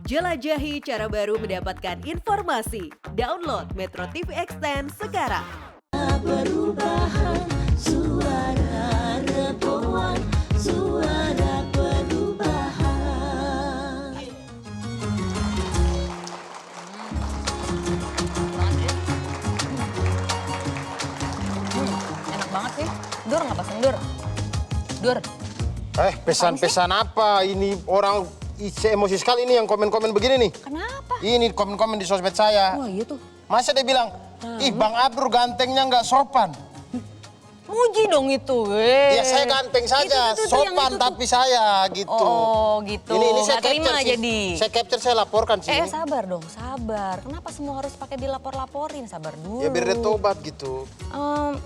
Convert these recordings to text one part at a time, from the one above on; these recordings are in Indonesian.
Jelajahi cara baru mendapatkan informasi. Download Metro TV Extend sekarang. Perubahan, suara Reboan, suara perubahan. Enak banget sih. Dur nggak pesen Dur? Dur. Pesan-pesan apa? Ini orang emosi sekali ini yang komen-komen begini nih. Kenapa? Ini komen-komen di sosmed saya. Wah iya tuh. Masa dia bilang, ih Bang Abdur gantengnya nggak sopan. Muji dong itu, weh. Ya saya ganteng saja, Itu, sopan yang itu tapi saya gitu. Oh gitu. Ini saya Nggak terima capture sih. jadi. Saya capture, saya laporkan sih. Sabar dong, sabar. Kenapa semua harus pakai dilapor-laporin? Sabar dulu. Ya biar dia tobat gitu.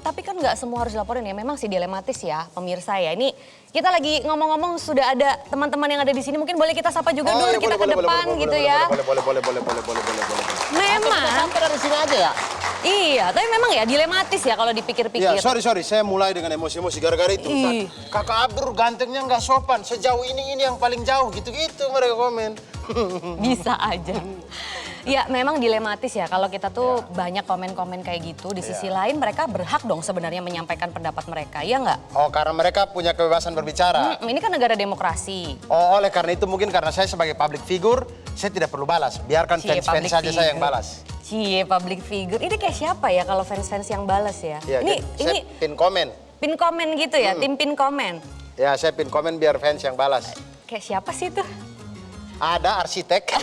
Tapi kan nggak semua harus dilaporin ya. Memang sih dilematis ya, pemirsa ya. Ini kita lagi ngomong-ngomong sudah ada teman-teman yang ada di sini. Mungkin boleh kita sapa juga dulu, iya, kita ke depan gitu ya. Boleh. Memang. Sampai dari sini aja ya. Iya, tapi memang ya dilematis ya kalau dipikir-pikir. Ya sorry, saya mulai dengan emosi-emosi gara-gara itu. Ih. Kakak Abdur gantengnya nggak sopan, sejauh ini yang paling jauh gitu-gitu mereka komen. Bisa aja. Ya memang dilematis ya kalau kita tuh banyak komen-komen kayak gitu. Di sisi lain mereka berhak dong sebenarnya menyampaikan pendapat mereka, ya nggak? Oh karena mereka punya kebebasan berbicara. Ini kan negara demokrasi. Oh oleh karena itu mungkin karena saya sebagai public figure, saya tidak perlu balas. Biarkan Cie, fans-fans public saja saya yang figure. balas. Cie, public figure. Ini kayak siapa ya kalau fans-fans yang balas ya? Ya, ini saya pin komen. pin komen gitu ya, tim pin komen. Ya saya pin komen biar fans yang balas. Kayak siapa sih itu? Ada arsitek.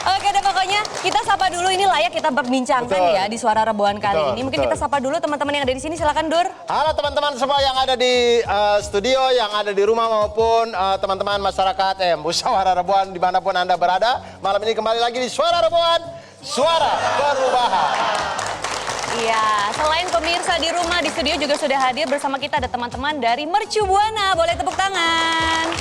Oke deh pokoknya kita sapa dulu, ini layak kita berbincangkan Betul. ya di Suara Reboan kali Betul, ini. Mungkin betul. kita sapa dulu teman-teman yang ada di sini, silakan Dur. Halo teman-teman semua yang ada di studio, yang ada di rumah maupun teman-teman masyarakat Musyawarah Reboan dimanapun Anda berada. Malam ini kembali lagi di Suara Reboan, Suara Perubahan. Iya, selain pemirsa di rumah, di studio juga sudah hadir bersama kita ada teman-teman dari Mercu Buana. Boleh tepuk tangan.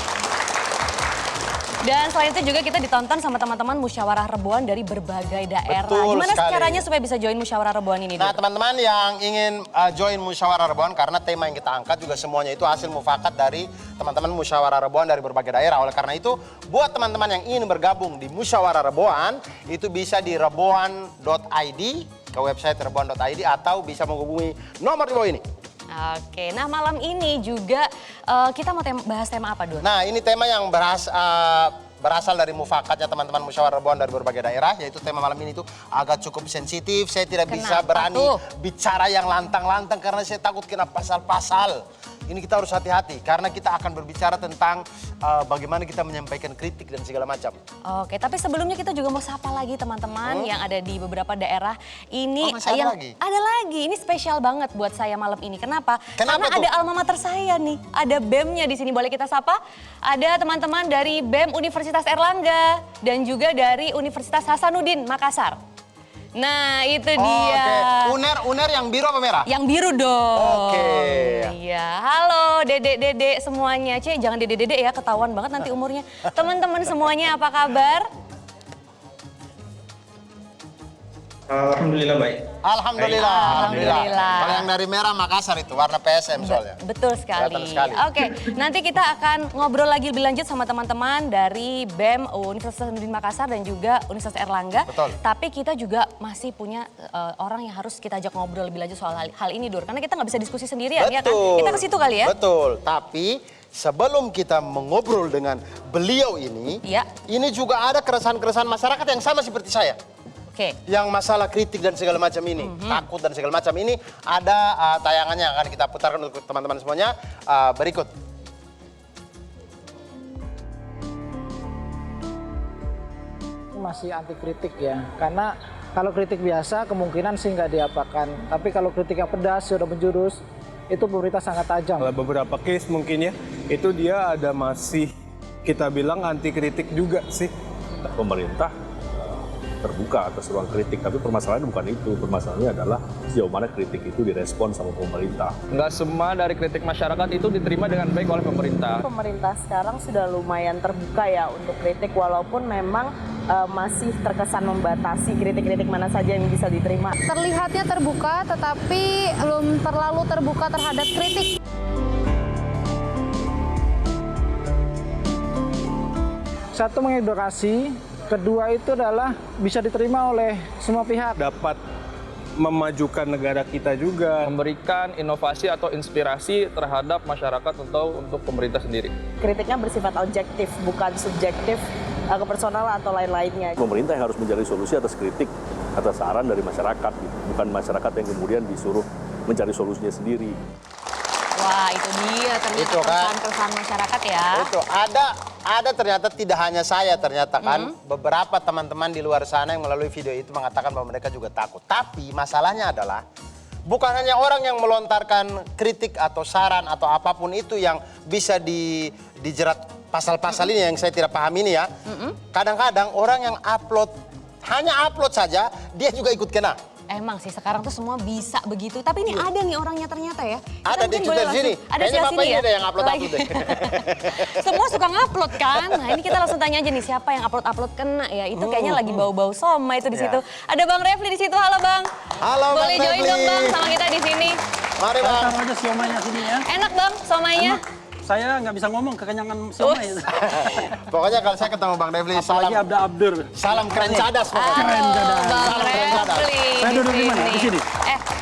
Dan selain itu juga kita ditonton sama teman-teman Musyawarah Reboan dari berbagai daerah. Betul Gimana sekali. caranya supaya bisa join Musyawarah Reboan ini? Nah Dur? teman-teman yang ingin join Musyawarah Reboan, karena tema yang kita angkat juga semuanya itu hasil mufakat dari teman-teman Musyawarah Reboan dari berbagai daerah. Oleh karena itu, buat teman-teman yang ingin bergabung di Musyawarah Reboan, itu bisa di reboan.id, ke website reboan.id, atau bisa menghubungi nomor di bawah ini. Oke, nah malam ini juga kita mau bahas tema apa, Dur? Nah ini tema yang berasal dari mufakatnya teman-teman Musyawarah Reboan dari berbagai daerah, yaitu tema malam ini tuh agak cukup sensitif. Saya tidak bisa Kenapa berani tuh? bicara yang lantang-lantang karena saya takut kena pasal-pasal. Ini kita harus hati-hati karena kita akan berbicara tentang bagaimana kita menyampaikan kritik dan segala macam. Oke, tapi sebelumnya kita juga mau sapa lagi teman-teman yang ada di beberapa daerah. Ini Oh, masih ada lagi? Ada lagi. Ini spesial banget buat saya malam ini. Kenapa? Kenapa Karena tuh? ada alma mater saya nih. Ada BEM-nya di sini. Boleh kita sapa? Ada teman-teman dari BEM Universitas Erlangga dan juga dari Universitas Hasanuddin Makassar. Nah, itu dia. Oke. Uner yang biru apa merah? Yang biru dong. Oke. Iya, halo dedek-dedek semuanya. Cek, jangan dedek-dedek ya, ketahuan banget nanti umurnya. Teman-teman semuanya apa kabar? Alhamdulillah baik. Alhamdulillah. Alhamdulillah. Kalau yang dari merah Makassar itu warna PSM soalnya. Betul sekali. Kelihatan sekali. Oke, nanti kita akan ngobrol lagi lebih lanjut sama teman-teman dari BEM Universitas Hasanuddin Makassar dan juga Universitas Erlangga. Betul. Tapi kita juga masih punya orang yang harus kita ajak ngobrol lebih lanjut soal hal ini, Dur. Karena kita nggak bisa diskusi sendirian, ya kan? Kita ke situ kali ya. Betul, tapi sebelum kita mengobrol dengan beliau ini, Iya. ini juga ada keresahan-keresahan masyarakat yang sama seperti saya. Oke. Yang masalah kritik dan segala macam ini, takut dan segala macam ini, ada tayangannya yang akan kita putarkan untuk teman-teman semuanya berikut. Masih anti kritik ya, karena kalau kritik biasa kemungkinan sih nggak diapakan, tapi kalau kritik yang pedas sudah menjurus itu pemerintah sangat tajam. Kalau beberapa case mungkin ya, itu dia ada masih kita bilang anti kritik juga sih. Pemerintah terbuka atas ruang kritik, tapi permasalahannya bukan itu. Permasalahannya adalah sejauh mana kritik itu direspon sama pemerintah. Nggak semua dari kritik masyarakat itu diterima dengan baik oleh pemerintah. Pemerintah sekarang sudah lumayan terbuka ya untuk kritik, walaupun memang masih terkesan membatasi kritik-kritik mana saja yang bisa diterima. Terlihatnya terbuka, tetapi belum terlalu terbuka terhadap kritik. Satu, mengedukasi. Kedua itu adalah bisa diterima oleh semua pihak. Dapat memajukan negara kita juga. Memberikan inovasi atau inspirasi terhadap masyarakat atau untuk pemerintah sendiri. Kritiknya bersifat objektif, bukan subjektif ke personal atau lain-lainnya. Pemerintah yang harus mencari solusi atas kritik, atas saran dari masyarakat, gitu. Bukan masyarakat yang kemudian disuruh mencari solusinya sendiri. Wah, itu dia ternyata Itu kan. keresahan masyarakat ya. Itu ada ternyata tidak hanya saya ternyata kan beberapa teman-teman di luar sana yang melalui video itu mengatakan bahwa mereka juga takut. Tapi masalahnya adalah bukan hanya orang yang melontarkan kritik atau saran atau apapun itu yang bisa dijerat pasal-pasal ini yang saya tidak paham ini ya. Kadang-kadang orang yang hanya upload saja dia juga ikut kena. Emang sih sekarang tuh semua bisa begitu. Tapi ini ada nih orangnya ternyata ya. Kita Ada di mungkin boleh Twitter sini. langsung- Ada Kayaknya sebelah Bapak sini ini ya. deh yang upload Lagi. deh. Semua suka ngupload kan. Nah ini kita langsung tanya aja nih siapa yang upload kena ya. Itu kayaknya lagi bau-bau somai itu di situ. Ada Bang Refli di situ. Halo Bang. Halo, Bang Boleh join Refli. dong Bang sama kita di sini. Mari Bang. Taruh aja siomanya sini ya. Enak Bang somainya. Saya nggak bisa ngomong kekenyangan siomay. Pokoknya kalau saya ketemu Bang Refli, Apalagi Abda Abdur. salam keren cadas pokoknya. Halo Bang Salam keren cadas. Refli. Saya duduk di mana? Di sini?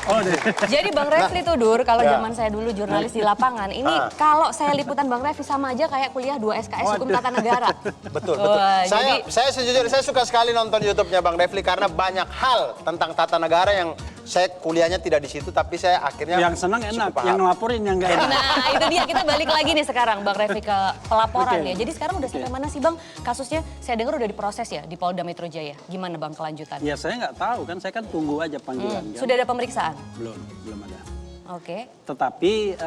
Oh, deh. Jadi Bang Refli tuh Dur, kalau Ya. zaman saya dulu jurnalis di lapangan, ini kalau saya liputan Bang Refli sama aja kayak kuliah 2 SKS Hukum Tata Negara. Betul. Wah, Saya sejujurnya saya suka sekali nonton YouTube-nya Bang Refli karena banyak hal tentang tata negara yang saya kuliahnya tidak di situ tapi saya akhirnya Yang senang enak, cukup paham. yang ngelaporin yang nggak enak. Nah itu dia, kita balik lagi nih sekarang Bang Refli ke pelaporan ya. Jadi sekarang udah sampai mana sih Bang kasusnya? Saya dengar udah diproses ya di Polda Metro Jaya. Gimana Bang kelanjutan? Ya saya nggak tahu kan, saya kan tunggu aja panggilan. Kan? Sudah ada pemeriksaan? Belum ada. Oke. Tetapi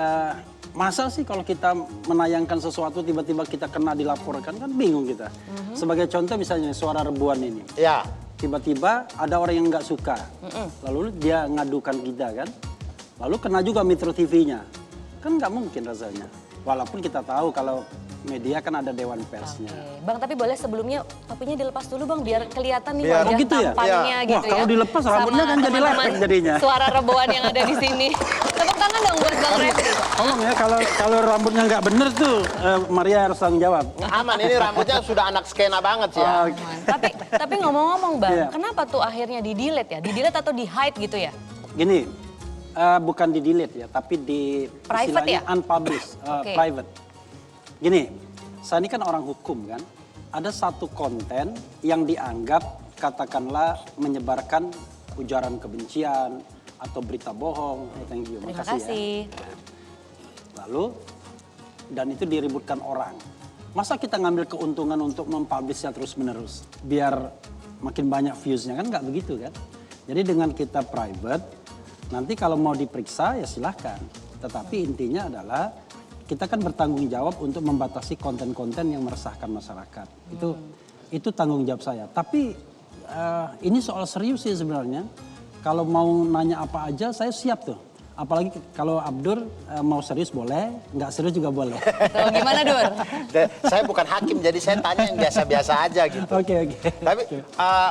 masa sih kalau kita menayangkan sesuatu tiba-tiba kita kena dilaporkan kan bingung kita. Sebagai contoh misalnya Suara Rebuan ini. Ya. Tiba-tiba ada orang yang nggak suka, lalu dia ngadukan kita kan, lalu kena juga Metro TV-nya, kan nggak mungkin rasanya. Walaupun kita tahu kalau media kan ada dewan persnya. Oke. Bang tapi boleh sebelumnya topinya dilepas dulu Bang biar kelihatan nih Biar- wajah Oh, gitu ya? tampannya Wah, gitu ya. kalau dilepas rambutnya Sama kan jadi teman-teman lepek jadinya. Suara Rebuan yang ada di sini. Tepuk tangan dong buat Bang Refli. Tolong ya kalau rambutnya nggak bener tuh, Maria harus tanggung jawab. Aman, ini rambutnya sudah anak skena banget sih ya. Tapi ngomong-ngomong Bang, Iya. kenapa tuh akhirnya di-delete ya? Di-delete atau di-hide gitu ya? Gini, bukan di delete ya, tapi di Private istilahnya ya? unpublished, Oke. private. Gini, saya ini kan orang hukum kan, ada satu konten yang dianggap katakanlah menyebarkan ujaran kebencian atau berita bohong. Thank you, Terima makasih kasih. ya. Lalu, dan itu diributkan orang. Masa kita ngambil keuntungan untuk mempublishnya terus-menerus, biar makin banyak views-nya, kan nggak begitu kan? Jadi dengan kita private, nanti kalau mau diperiksa ya silahkan. Tetapi intinya adalah kita kan bertanggung jawab untuk membatasi konten-konten yang meresahkan masyarakat. Itu tanggung jawab saya. Tapi ini soal serius sih sebenarnya. Kalau mau nanya apa aja saya siap tuh. Apalagi kalau Abdur mau serius boleh, nggak serius juga boleh. Tuh, gimana Dur? Saya bukan hakim jadi saya tanya yang biasa-biasa aja gitu. Oke. Tapi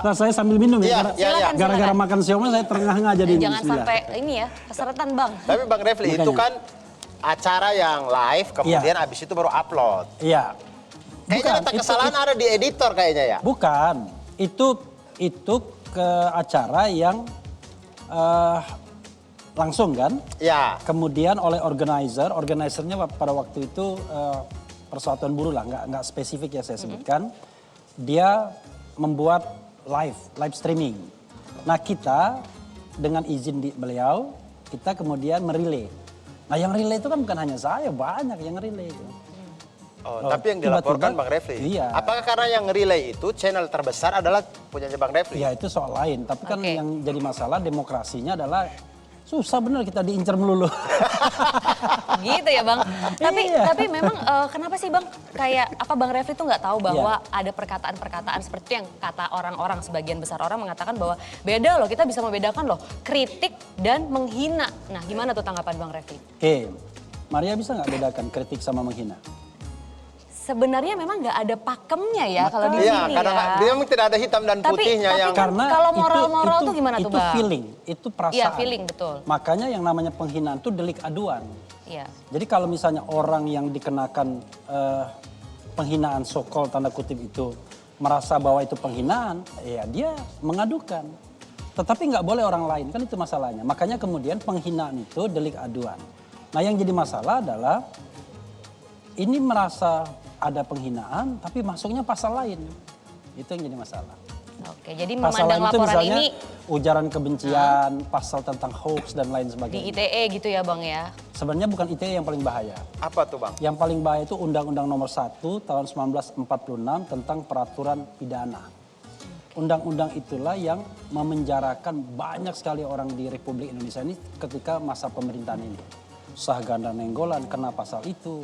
Nah, saya sambil minum ya. Iya, Gara-gara makan siomay saya terengah-engah jadi ini. Jangan bismillah. sampai ini ya, keseretan Bang. Tapi Bang Refli itu Makanya. kan acara yang live kemudian abis itu baru upload. Iya. Kayaknya letak kesalahan ada di editor kayaknya ya. Bukan. Itu ke acara yang langsung kan? Ya. Kemudian oleh organizernya pada waktu itu Persatuan Buruh lah, nggak spesifik ya saya sebutkan. Dia membuat live streaming. Nah kita dengan izin beliau, kita kemudian merilai. Nah yang relay itu kan bukan hanya saya, banyak yang relay itu. Oh, tapi yang dilaporkan Bang Refli. Iya. Apakah karena yang relay itu channel terbesar adalah punyanya Bang Refli? Ya itu soal lain, tapi kan yang jadi masalah demokrasinya adalah susah bener kita diincar melulu. Gitu ya Bang. Iya. Tapi memang kenapa sih Bang kayak apa Bang Refli tuh nggak tahu bahwa ada perkataan-perkataan seperti itu yang kata orang-orang, sebagian besar orang mengatakan bahwa beda loh, kita bisa membedakan loh kritik dan menghina. Nah gimana tuh tanggapan Bang Refli? Oke, Maria bisa nggak bedakan kritik sama menghina? Sebenarnya memang nggak ada pakemnya ya kalau di Iya, sini karena ya. dia memang tidak ada hitam dan putihnya tapi yang kan kalau moral-moral tuh gimana tuh itu Bang? feeling, itu perasaan. Iya feeling betul. Makanya yang namanya penghinaan itu delik aduan. Iya. Jadi kalau misalnya orang yang dikenakan penghinaan so-called tanda kutip itu merasa bahwa itu penghinaan, ya dia mengadukan. Tetapi nggak boleh orang lain, kan itu masalahnya. Makanya kemudian penghinaan itu delik aduan. Nah yang jadi masalah adalah ini merasa ada penghinaan tapi masuknya pasal lain. Itu yang jadi masalah. Oke, jadi Pasal memandang lain itu laporan misalnya ini ujaran kebencian, pasal tentang hoax dan lain di sebagainya. ITE gitu ya Bang ya? Sebenarnya bukan ITE yang paling bahaya. Apa tuh Bang? Yang paling bahaya itu Undang-Undang Nomor 1 tahun 1946 tentang peraturan pidana. Undang-undang itulah yang memenjarakan banyak sekali orang di Republik Indonesia ini ketika masa pemerintahan ini. Sahganda Nenggolan kena pasal itu,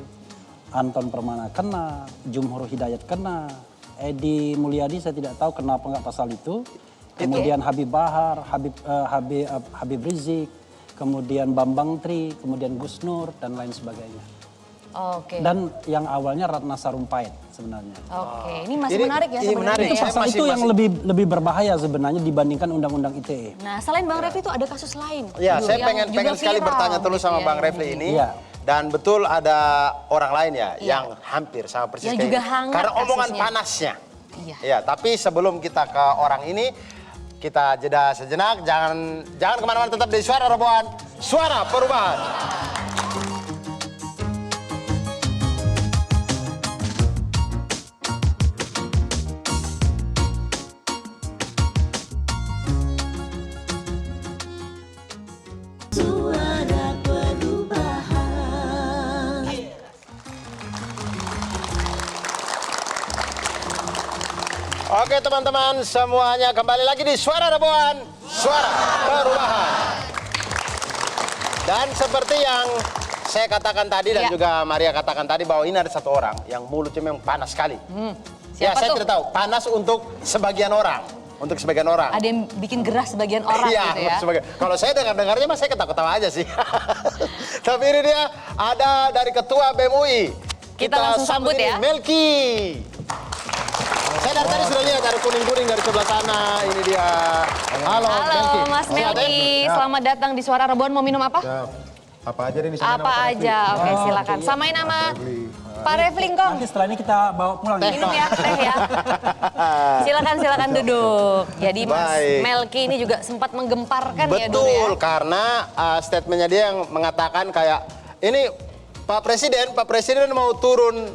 Anton Permana kena, Jumhur Hidayat kena, Edi Mulyadi saya tidak tahu kenapa nggak pasal itu. Kemudian Habib Bahar, Habib Rizik, kemudian Bambang Tri, kemudian Gus Nur dan lain sebagainya. Oke. Dan yang awalnya Ratna Sarumpait sebenarnya. Oke, ini masih menarik ya sebenarnya. menarik. Itu Ya. pasal itu yang lebih berbahaya sebenarnya dibandingkan Undang-Undang ITE. Nah, selain Bang Refli itu ada kasus lain. Ya, saya yang pengen juga sekali viral bertanya terus gitu sama ya. Bang Refli ini. Iya. Dan betul ada orang lain ya Iya. yang hampir sama persis Yang kayak juga ini. hangat Karena omongan kasusnya. panasnya. Iya. Ya, tapi sebelum kita ke orang ini, kita jeda sejenak. Jangan kemana-mana, tetap di Suara Robohan, Suara Perubahan. Suara Perubahan. Oke teman-teman semuanya, kembali lagi di Suara Robohan, Suara Perubahan. Dan seperti yang saya katakan tadi dan Iya. juga Maria katakan tadi, bahwa ini ada satu orang yang mulutnya memang panas sekali. Ya, Siapa saya tuh? tidak tahu, panas untuk sebagian orang. Untuk sebagian orang. Ada yang bikin gerah sebagian orang Iya, gitu ya. kalau saya dengar-dengarnya mah saya ketawa-ketawa aja sih. Tapi ini dia ada dari Ketua BEM UI. Kita langsung sambut ini, ya. Melki. Saya dari tadi sudah lihat ada kuning-kuning dari sebelah sana. Ini dia. Halo, Melki. Halo Mas Sehat ya? Melki, selamat datang di Suara Rebuan. Mau minum apa? Apa aja deh di sana? Apa aja, oke silakan. Samain nama Pak Refli Ngkong. Nanti setelah ini kita bawa pulang. Minum ya, teh ya. Silakan duduk. Jadi Mas Baik. Melki ini juga sempat menggemparkan ya dulu ya. Betul, karena statementnya dia yang mengatakan kayak ini Pak Presiden mau turun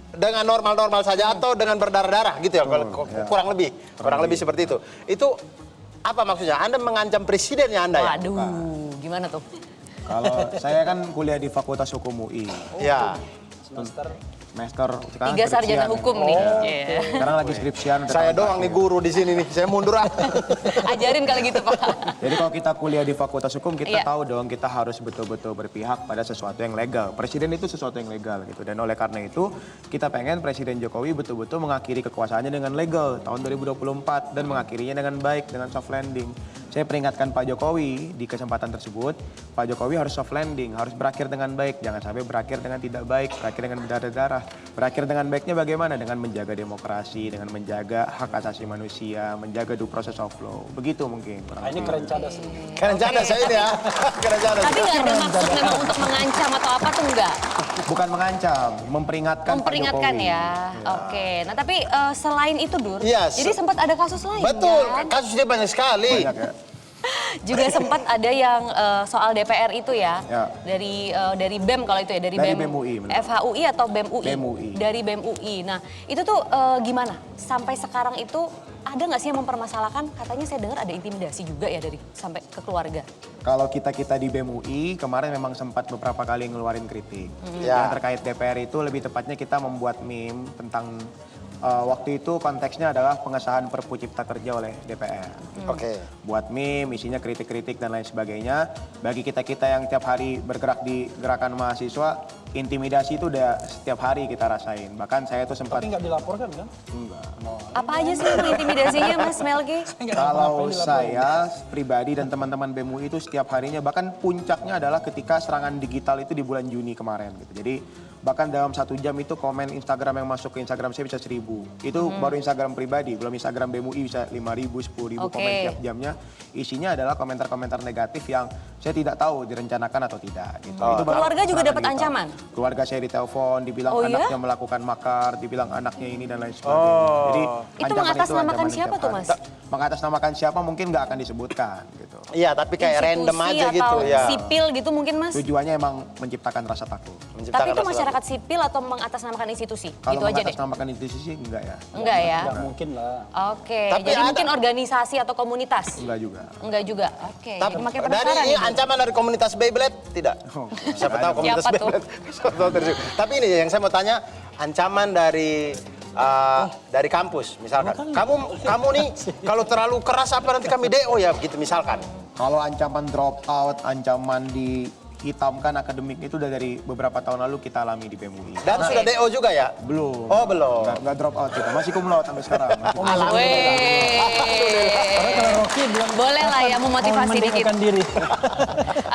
dengan normal-normal saja atau dengan berdarah-darah gitu ya, kurang lebih seperti itu. Itu apa maksudnya? Anda mengancam presidennya Anda ya? Waduh, gimana tuh? Kalau saya kan kuliah di Fakultas Hukum UI. Ya. Semester sekarang 3 sarjana skripsian. hukum nih. Iya. Sekarang lagi skripsian. udah Saya tahun doang nih guru di sini nih, saya mundur ah. Ajarin kalau gitu Pak. Jadi kalau kita kuliah di Fakultas Hukum, kita Iya. tahu dong kita harus betul-betul berpihak pada sesuatu yang legal. Presiden itu sesuatu yang legal gitu. Dan oleh karena itu, kita pengen Presiden Jokowi betul-betul mengakhiri kekuasaannya dengan legal tahun 2024 dan mengakhirinya dengan baik, dengan soft landing. Saya peringatkan Pak Jokowi di kesempatan tersebut, Pak Jokowi harus soft landing, harus berakhir dengan baik, jangan sampai berakhir dengan tidak baik, berakhir dengan berdarah-darah. Berakhir dengan baiknya bagaimana? Dengan menjaga demokrasi, dengan menjaga hak asasi manusia, menjaga due process of law. Begitu mungkin. Nah, ini keren cadas. Keren cadas saya ini ya. Keren cadas. Tapi nggak ada maksud memang untuk mengancam atau apa tuh enggak? Bukan mengancam, memperingatkan Pak Memperingatkan Jokowi. ya. Oke. Nah tapi selain itu Dur, Iya, jadi sempat ada kasus lain Betul, kan? kasusnya banyak sekali. Banyak ya. Juga sempat ada yang soal DPR itu ya, Ya. dari BEM kalau itu ya, dari Dari BEM, BEM UI, benar. FHUI atau BEM UI? BEM UI. Dari BEM UI. Nah itu tuh gimana? Sampai sekarang itu ada nggak sih yang mempermasalahkan? Katanya saya dengar ada intimidasi juga ya dari sampai ke keluarga. Kalau kita di BEM UI, kemarin memang sempat beberapa kali ngeluarin kritik. Ya. Yang terkait DPR itu lebih tepatnya kita membuat meme tentang waktu itu konteksnya adalah pengesahan Perpu Cipta Kerja oleh DPR. Oke. Buat meme, isinya kritik-kritik dan lain sebagainya. Bagi kita-kita yang tiap hari bergerak di gerakan mahasiswa, intimidasi itu udah setiap hari kita rasain. Bahkan saya tuh sempat... Tapi nggak dilaporkan kan? Enggak. Apa aja sih intimidasinya Mas Melki? Kalau saya pribadi dan teman-teman BEM UI itu setiap harinya, bahkan puncaknya adalah ketika serangan digital itu di bulan Juni kemarin gitu. Jadi Bahkan dalam 1 jam itu komen Instagram yang masuk ke Instagram saya bisa 1000. Itu baru Instagram pribadi, belum Instagram BMUI bisa 5000, 10.000 komen tiap jamnya. Isinya adalah komentar-komentar negatif yang saya tidak tahu direncanakan atau tidak. Gitu. Itu baru Keluarga juga serangan dapat digital. ancaman? Keluarga saya ditelepon, dibilang Oh, iya? anaknya melakukan makar, dibilang anaknya ini dan lain sebagainya. Jadi Itu ancaman mengatasnamakan ancaman siapa setiap tuh, hari. Mas? Mengatasnamakan siapa mungkin nggak akan disebutkan gitu. Iya, tapi kayak random Institusi aja gitu atau ya. sipil gitu mungkin, Mas? Tujuannya emang menciptakan rasa takut. Tapi itu masyarakat sipil atau mengatasnamakan institusi? Kalau Gitu aja deh. mengatasnamakan institusi enggak ya. Enggak ya? Nggak mungkin lah. Oke, Tapi jadi ada- mungkin organisasi atau komunitas? Enggak juga. Enggak juga. Oke, Tapi jadi makin dari penasaran ini nih. ancaman dari komunitas Beyblade tidak? Siapa tahu komunitas Siapa tuh? Beyblade. Siapa tahu terus. Tapi ini yang saya mau tanya, ancaman dari kampus misalkan. Kamu nih kalau terlalu keras apa nanti kami DO ya gitu misalkan. Kalau ancaman drop out, ancaman dihitamkan akademik itu udah dari beberapa tahun lalu kita alami di BEM UI. Dan sudah DO juga ya? Belum. Oh, belum. Nggak drop out kita, masih cum laude sampai sekarang. Karena kalau Rocky bilang Boleh lah ya memotivasi dikit. mendekatkan diri.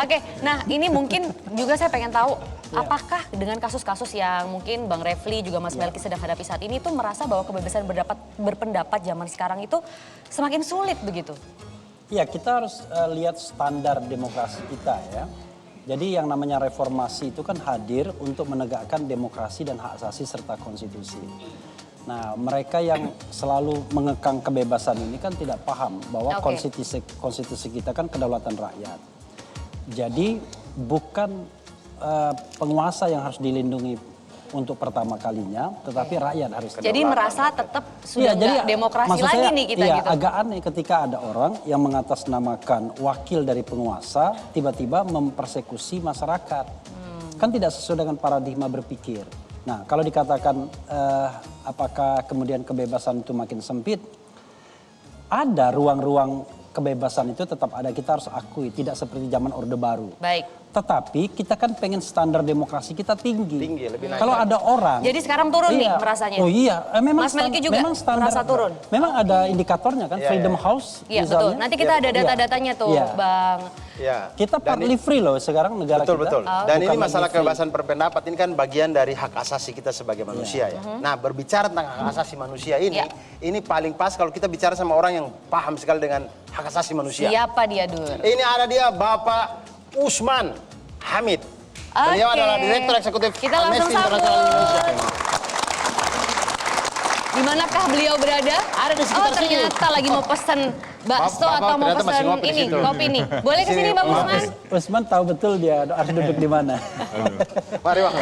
Oke, nah ini mungkin juga saya pengen tahu apakah dengan kasus-kasus yang mungkin Bang Refli juga Mas Melki sedang hadapi saat ini tuh merasa bahwa kebebasan berpendapat zaman sekarang itu semakin sulit begitu? Ya, kita harus lihat standar demokrasi kita ya. Jadi yang namanya reformasi itu kan hadir untuk menegakkan demokrasi dan hak asasi serta konstitusi. Nah, mereka yang selalu mengekang kebebasan ini kan tidak paham bahwa konstitusi kita kan kedaulatan rakyat. Jadi bukan penguasa yang harus dilindungi untuk pertama kalinya, tetapi rakyat harus. Jadi merasa tetap sudah nggak demokrasi lagi nih kita gitu. Agak aneh ketika ada orang yang mengatasnamakan wakil dari penguasa tiba-tiba mempersekusi masyarakat. Kan tidak sesuai dengan paradigma berpikir. Nah, kalau dikatakan apakah kemudian kebebasan itu makin sempit, ada ruang-ruang kebebasan itu tetap ada, kita harus akui, tidak seperti zaman Orde Baru. Baik. Tetapi kita kan pengen standar demokrasi kita tinggi. Lebih naik. Kalau ada orang. Jadi sekarang turun nih merasanya? Oh iya, memang Mas Melki juga memang standar, merasa turun? Memang ada indikatornya kan, Freedom House Iya misalnya. betul, nanti kita ada data-datanya tuh Bang. Ya. Kita partly free loh sekarang negara Betul. kita. Dan ini Bukan masalah lagi free. kebebasan berpendapat ini kan bagian dari hak asasi kita sebagai manusia ya. Nah, berbicara tentang hak asasi manusia ini paling pas kalau kita bicara sama orang yang paham sekali dengan hak asasi manusia. Siapa dia, Dur? Ini ada dia Bapak Usman Hamid. Beliau adalah Direktur Eksekutif Kita langsung Amnesty International Indonesia. Di manakah beliau berada? Ada di sekitar sini. Ternyata lagi mau pesen bakso Bapak atau mau ternyata masih pesen ngopi di ini, situ. kopi nih. Boleh kesini Bang Usman? Usman tahu betul dia harus duduk di mana. Mari Bang.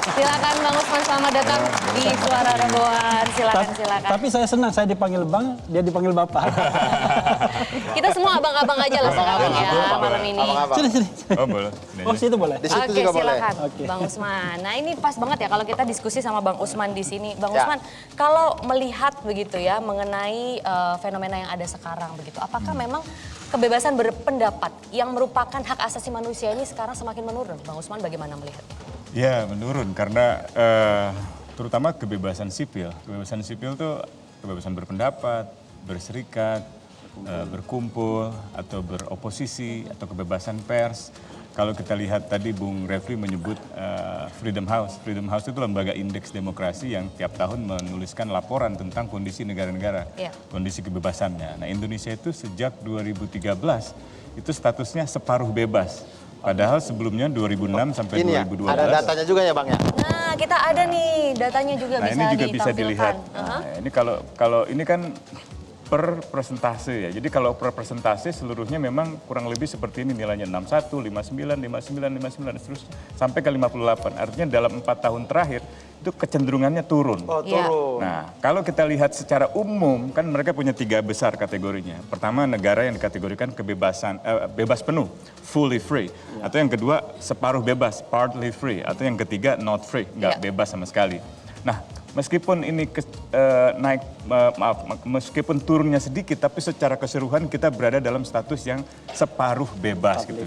Silakan Bang Usman, selamat datang di Suara Reboan. Silakan. Tapi saya senang, saya dipanggil Bang, dia dipanggil Bapak. Kita semua abang-abang aja lah sekarang ya malam ini. Sini. Oh boleh. Oh situ boleh. Di situ Oke, juga boleh. silakan Bang Usman. Nah ini pas banget ya kalau kita diskusi sama Bang Usman di sini. Bang Ya. Usman, kalau melihat begitu ya mengenai fenomena yang ada sekarang begitu, apakah memang kebebasan berpendapat yang merupakan hak asasi manusia ini sekarang semakin menurun? Bang Usman bagaimana melihatnya? Ya menurun karena terutama kebebasan sipil. Kebebasan sipil itu kebebasan berpendapat, berserikat, berkumpul atau beroposisi atau kebebasan pers. Kalau kita lihat tadi Bung Refli menyebut Freedom House. Freedom House itu lembaga indeks demokrasi yang tiap tahun menuliskan laporan tentang kondisi negara-negara, kondisi kebebasannya. Nah Indonesia itu sejak 2013 itu statusnya separuh bebas. Padahal sebelumnya 2006 sampai Ini ya, 2012. ada datanya juga ya Bang ya? Nah kita ada nih datanya juga Nah bisa ini juga bisa ditampilkan. dilihat. Nah, ini kalau ini kan per persentase ya. Jadi kalau per persentase seluruhnya memang kurang lebih seperti ini nilainya 61, 59, 59, 59 terus sampai ke 58. Artinya dalam 4 tahun terakhir itu kecenderungannya turun. Oh, turun. Nah, kalau kita lihat secara umum kan mereka punya 3 besar kategorinya. Pertama negara yang dikategorikan kebebasan bebas penuh, fully free. Atau yang kedua separuh bebas, partly free. Atau yang ketiga not free, nggak bebas sama sekali. Nah, meskipun ini meskipun turunnya sedikit, tapi secara keseluruhan kita berada dalam status yang separuh bebas gitu.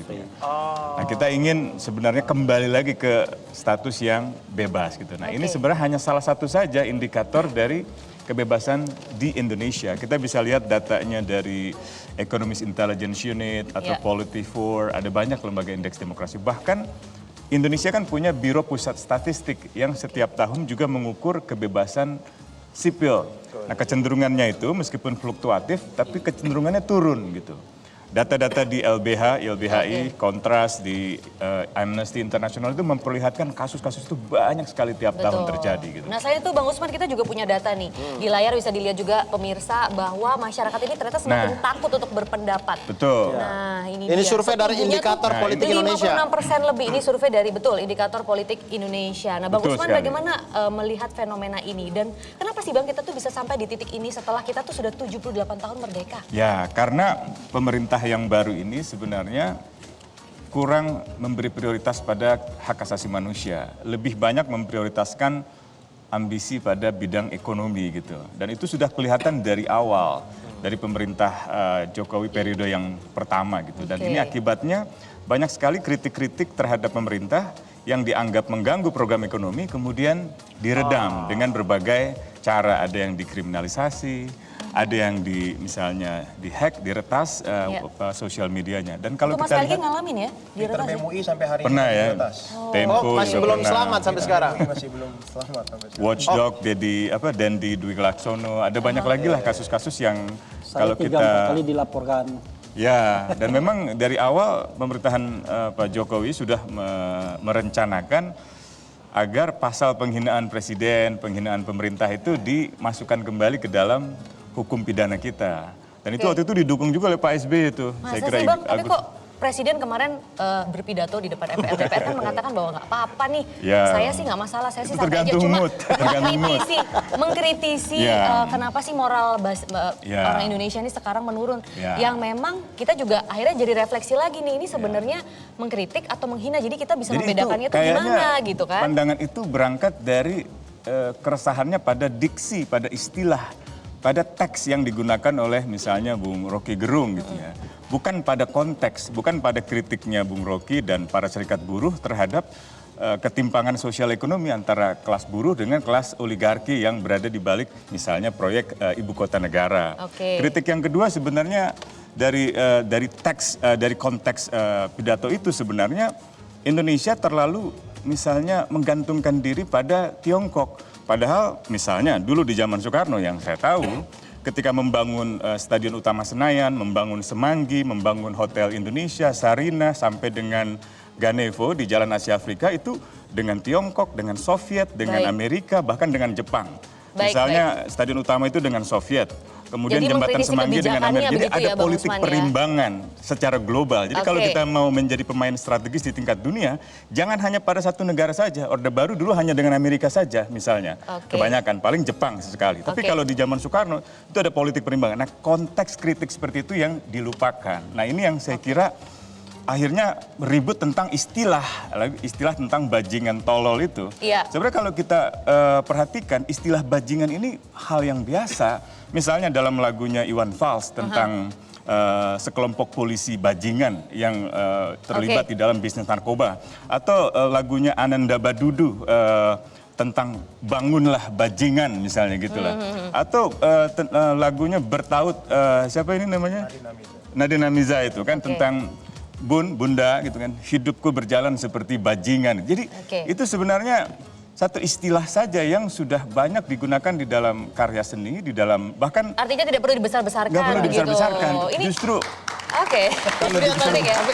Nah, kita ingin sebenarnya kembali lagi ke status yang bebas gitu. Nah, ini sebenarnya hanya salah satu saja indikator dari kebebasan di Indonesia. Kita bisa lihat datanya dari Economist Intelligence Unit atau Polity4, ada banyak lembaga indeks demokrasi. Bahkan Indonesia kan punya Biro Pusat Statistik yang setiap tahun juga mengukur kebebasan sipil. Nah, kecenderungannya itu meskipun fluktuatif, tapi kecenderungannya turun gitu. Data-data di LBH, ILBHI, Kontras, di Amnesty International itu memperlihatkan kasus-kasus itu banyak sekali tiap tahun terjadi gitu. Nah, selain itu Bang Usman, kita juga punya data nih. Di layar bisa dilihat juga pemirsa bahwa masyarakat ini ternyata semakin takut untuk berpendapat. Betul. Nah, ini survei dari Indikator Politik Indonesia. 56% lebih, ini survei dari Indikator Politik Indonesia. Nah, Bang Usman bagaimana melihat fenomena ini? Dan kenapa sih Bang kita tuh bisa sampai di titik ini setelah kita tuh sudah 78 tahun merdeka? Ya, karena pemerintah yang baru ini sebenarnya kurang memberi prioritas pada hak asasi manusia. Lebih banyak memprioritaskan ambisi pada bidang ekonomi gitu. Dan itu sudah kelihatan dari awal, dari pemerintah Jokowi periode yang pertama gitu. Dan ini akibatnya banyak sekali kritik-kritik terhadap pemerintah yang dianggap mengganggu program ekonomi kemudian diredam dengan berbagai cara. Ada yang dikriminalisasi, ada yang misalnya dihack, diretas sosial medianya. Dan kalau kita lihat, ngalamin ya, diretas ya? MUI sampai hari pernah ini ya, Tempo masih belum selamat sampai sekarang. Masih belum selamat sampai sekarang. Watchdog, Dendi Dwi Laksono, ada banyak lagi lah kasus-kasus yang kalau Saya 3-4 kita kali dilaporkan. ya, dan memang dari awal pemerintahan Pak Jokowi sudah merencanakan agar pasal penghinaan presiden, penghinaan pemerintah itu dimasukkan kembali ke dalam hukum pidana kita. Dan itu waktu itu didukung juga oleh Pak SBY itu. Masa sih Bang, tapi kok Presiden kemarin berpidato di depan DPR kan mengatakan bahwa nggak apa-apa nih, saya sih nggak masalah, saya sih santai aja, cuma mengkritisi kenapa sih moral orang Indonesia ini sekarang menurun. Yang memang kita juga akhirnya jadi refleksi lagi nih, ini sebenarnya mengkritik atau menghina, jadi kita bisa membedakannya itu gimana gitu kan. Pandangan itu berangkat dari keresahannya pada diksi, pada istilah, pada teks yang digunakan oleh misalnya Bung Rocky Gerung gitu ya. Bukan pada konteks, bukan pada kritiknya Bung Rocky dan para serikat buruh terhadap ketimpangan sosial ekonomi antara kelas buruh dengan kelas oligarki yang berada di balik misalnya proyek ibu kota negara. Kritik yang kedua sebenarnya dari teks, dari konteks pidato itu sebenarnya Indonesia terlalu misalnya menggantungkan diri pada Tiongkok. Padahal misalnya dulu di zaman Soekarno yang saya tahu ketika membangun Stadion Utama Senayan, membangun Semanggi, membangun Hotel Indonesia, Sarina sampai dengan Ganevo di Jalan Asia Afrika itu dengan Tiongkok, dengan Soviet, dengan Amerika, bahkan dengan Jepang. Misalnya Stadion Utama itu dengan Soviet. Kemudian jadi Jembatan Semanggi dengan Amerika. Jadi ada politik perimbangan secara global. Jadi kalau kita mau menjadi pemain strategis di tingkat dunia, jangan hanya pada satu negara saja. Orde Baru dulu hanya dengan Amerika saja misalnya. Kebanyakan, paling Jepang sesekali. Tapi kalau di zaman Soekarno itu ada politik perimbangan. Nah, konteks kritik seperti itu yang dilupakan. Nah, ini yang saya kira akhirnya ribut tentang istilah tentang bajingan tolol itu. Sebenarnya kalau kita perhatikan istilah bajingan ini hal yang biasa. Misalnya dalam lagunya Iwan Fals tentang sekelompok polisi bajingan yang terlibat di dalam bisnis narkoba. Atau lagunya Ananda Badudu tentang bangunlah bajingan misalnya gitulah. Atau lagunya bertaut, siapa ini namanya? Nadine Amiza itu kan tentang Bunda gitu kan, hidupku berjalan seperti bajingan. Jadi itu sebenarnya satu istilah saja yang sudah banyak digunakan di dalam karya seni, di dalam bahkan artinya tidak perlu dibesar-besarkan. Nggak perlu dibesar-besarkan. Ini justru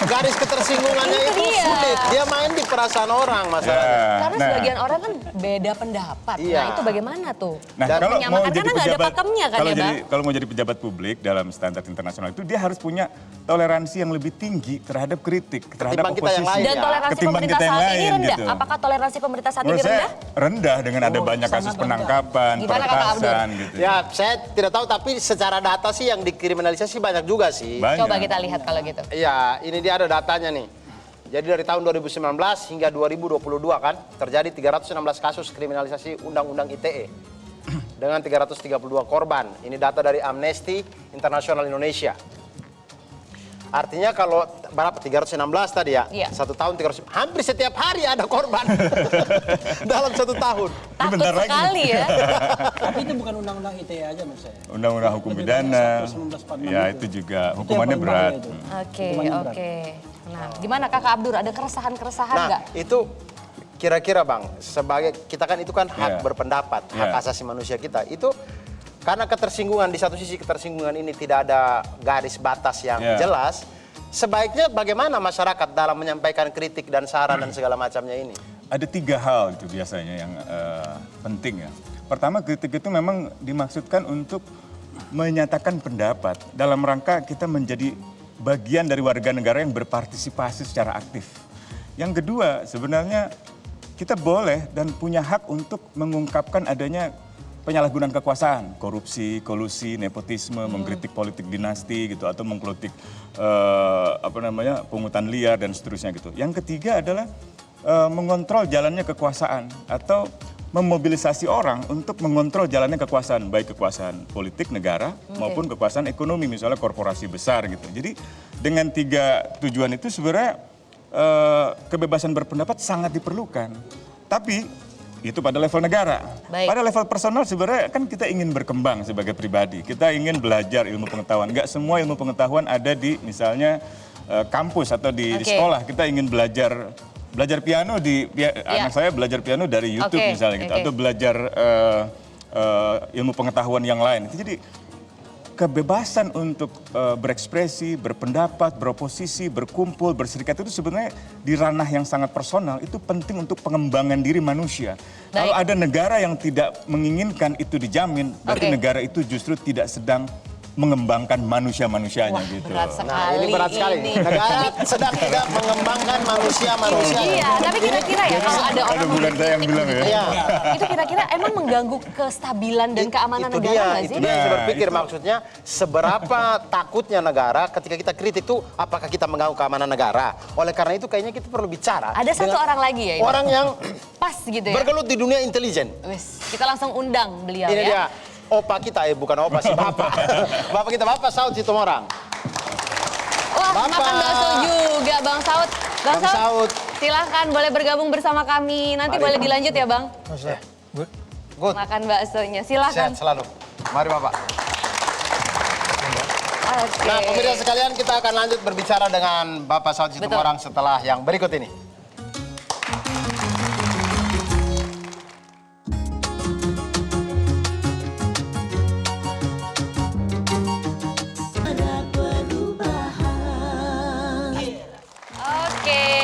garis ketersinggungannya itu sulit. Dia main di perasaan orang masalahnya. Karena sebagian orang kan beda pendapat. Nah itu bagaimana tuh? Nah kalau mau jadi pejabat, kan, kalau mau jadi pejabat publik dalam standar internasional itu dia harus punya toleransi yang lebih tinggi terhadap kritik, terhadap oposisi. Dan toleransi pemerintah saat ini rendah. Gitu. Apakah toleransi pemerintah saat ini rendah? Rendah dengan ada banyak kasus penangkapan, peretasan gitu. Ya saya tidak tahu tapi secara data sih yang dikriminalisasi banyak juga sih. Coba kita lihat kalau gitu. Iya, ini dia ada datanya nih. Jadi dari tahun 2019 hingga 2022 kan terjadi 316 kasus kriminalisasi Undang-Undang ITE dengan 332 korban. Ini data dari Amnesty International Indonesia. Artinya kalau berapa 316 tadi ya? Iya. 1 tahun 300, hampir setiap hari ada korban dalam 1 tahun. Takut sekali ya. Tapi itu bukan undang-undang ITE aja menurut saya. Undang-undang hukum pidana, ya itu juga hukumannya berat. Oke. Nah, gimana Kakak Abdur? Ada keresahan-keresahan nggak? Itu kira-kira Bang, sebagai kita kan itu kan hak berpendapat, hak asasi manusia kita. Itu karena ketersinggungan, di satu sisi ketersinggungan ini tidak ada garis batas yang jelas, sebaiknya bagaimana masyarakat dalam menyampaikan kritik dan saran dan segala macamnya ini? Ada 3 hal itu biasanya yang penting ya. Pertama, kritik itu memang dimaksudkan untuk menyatakan pendapat dalam rangka kita menjadi bagian dari warga negara yang berpartisipasi secara aktif. Yang kedua, sebenarnya kita boleh dan punya hak untuk mengungkapkan adanya penyalahgunaan kekuasaan, korupsi, kolusi, nepotisme, mengkritik politik dinasti gitu, atau mengkritik pungutan liar dan seterusnya gitu. Yang ketiga adalah mengontrol jalannya kekuasaan atau memobilisasi orang untuk mengontrol jalannya kekuasaan, baik kekuasaan politik negara maupun kekuasaan ekonomi, misalnya korporasi besar gitu. Jadi dengan 3 tujuan itu sebenarnya kebebasan berpendapat sangat diperlukan. Tapi itu pada level negara. Pada level personal sebenarnya kan kita ingin berkembang sebagai pribadi. Kita ingin belajar ilmu pengetahuan. Nggak semua ilmu pengetahuan ada di misalnya kampus atau di sekolah. Kita ingin belajar piano anak saya belajar piano dari YouTube misalnya gitu, atau belajar ilmu pengetahuan yang lain. Jadi kebebasan untuk berekspresi, berpendapat, beroposisi, berkumpul, berserikat itu sebenarnya di ranah yang sangat personal, itu penting untuk pengembangan diri manusia. Kalau ada negara yang tidak menginginkan itu dijamin, berarti negara itu justru tidak sedang mengembangkan manusia-manusianya gitu. Berat sekali. Nah, ini berat sekali. Negara sedang tidak mengembangkan manusia-manusia. Iya, tapi kira-kira ya kalau ada orang bukan saya yang bilang ya. Itu kira-kira emang mengganggu kestabilan dan keamanan negara nggak sih? Itu dia yang saya berpikir, maksudnya seberapa takutnya negara ketika kita kritik itu apakah kita mengganggu keamanan negara. Oleh karena itu kayaknya kita perlu bicara. Ada satu orang lagi ya ini? Orang yang pas gitu ya? bergelut di dunia intelijen. Wis, kita langsung undang beliau Ini ya. dia. Opa kita, bukan opa sih, bapak. Bapak kita, Bapak Saud Situmorang. Wah, makan bakso juga Bang Saud. Bang Saud, silahkan boleh bergabung bersama kami. Nanti boleh dilanjut ya Bang. Good. Makan baksonya, silahkan. Sehat selalu. Mari Bapak. Okay. Nah, pemirsa sekalian, kita akan lanjut berbicara dengan Bapak Saud Situmorang setelah yang berikut ini.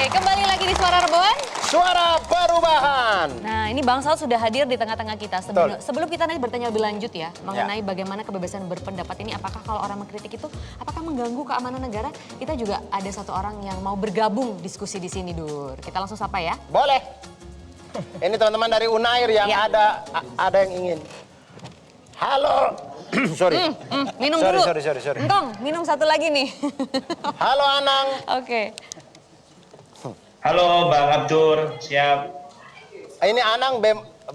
Kembali lagi di Suara Reboan. Suara Perubahan. Nah, ini Bang Saud sudah hadir di tengah-tengah kita. Sebelum kita nanti bertanya lebih lanjut ya, mengenai bagaimana kebebasan berpendapat ini, apakah kalau orang mengkritik itu, apakah mengganggu keamanan negara? Kita juga ada satu orang yang mau bergabung diskusi di sini, Dur. Kita langsung sapa ya. Boleh. Ini teman-teman dari Unair yang ada yang ingin. Halo. Sorry. Minum dulu. Sorry. Entong, minum satu lagi nih. Halo Anang. Oke. Halo Bang Abdur, siap. Ini Anang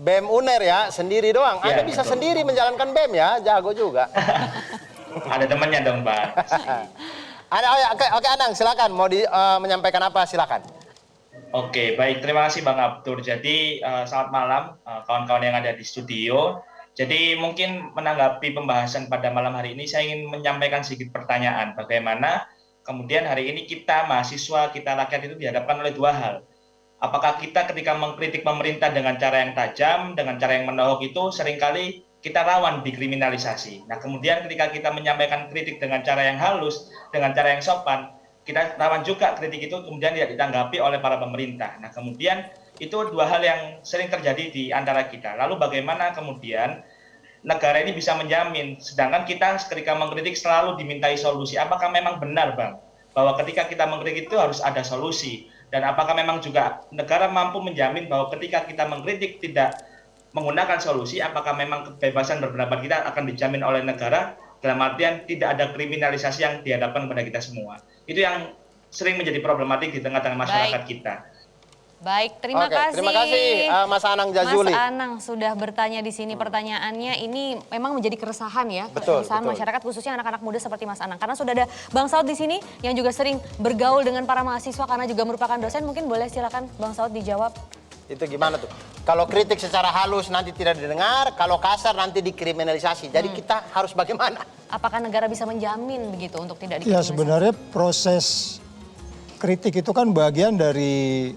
BEM Unair ya, sendiri doang. Anda bisa sendiri menjalankan BEM ya, jago juga. Ada temannya dong Bang. Oke Anang, silakan. Mau menyampaikan apa, silakan. Oke, baik. Terima kasih Bang Abdur. Jadi selamat malam kawan-kawan yang ada di studio. Jadi mungkin menanggapi pembahasan pada malam hari ini, saya ingin menyampaikan sedikit pertanyaan. Bagaimana kemudian hari ini kita mahasiswa, kita rakyat itu dihadapkan oleh 2 hal. Apakah kita ketika mengkritik pemerintah dengan cara yang tajam, dengan cara yang menohok itu seringkali kita rawan dikriminalisasi. Nah kemudian ketika kita menyampaikan kritik dengan cara yang halus, dengan cara yang sopan, kita rawan juga kritik itu kemudian tidak ditanggapi oleh para pemerintah. Nah kemudian itu 2 hal yang sering terjadi di antara kita. Lalu bagaimana kemudian negara ini bisa menjamin, sedangkan kita ketika mengkritik selalu dimintai solusi. Apakah memang benar Bang, bahwa ketika kita mengkritik itu harus ada solusi? Dan apakah memang juga negara mampu menjamin bahwa ketika kita mengkritik tidak menggunakan solusi, apakah memang kebebasan berpendapat kita akan dijamin oleh negara, dalam artian tidak ada kriminalisasi yang dihadapkan kepada kita semua? Itu yang sering menjadi problematik di tengah-tengah masyarakat kita. Baik, terima Oke, kasih. terima kasih, Mas Anang Jazuli. Mas Anang sudah bertanya di sini. Pertanyaannya ini memang menjadi keresahan ya, Betul, keresahan betul. masyarakat khususnya anak-anak muda seperti Mas Anang. Karena sudah ada Bang Saud di sini yang juga sering bergaul dengan para mahasiswa karena juga merupakan dosen. Mungkin boleh silakan Bang Saud dijawab. Itu gimana tuh? Kalau kritik secara halus nanti tidak didengar, kalau kasar nanti dikriminalisasi. Jadi kita harus bagaimana? Apakah negara bisa menjamin begitu untuk tidak Ya dikriminalisasi? sebenarnya proses kritik itu kan bagian dari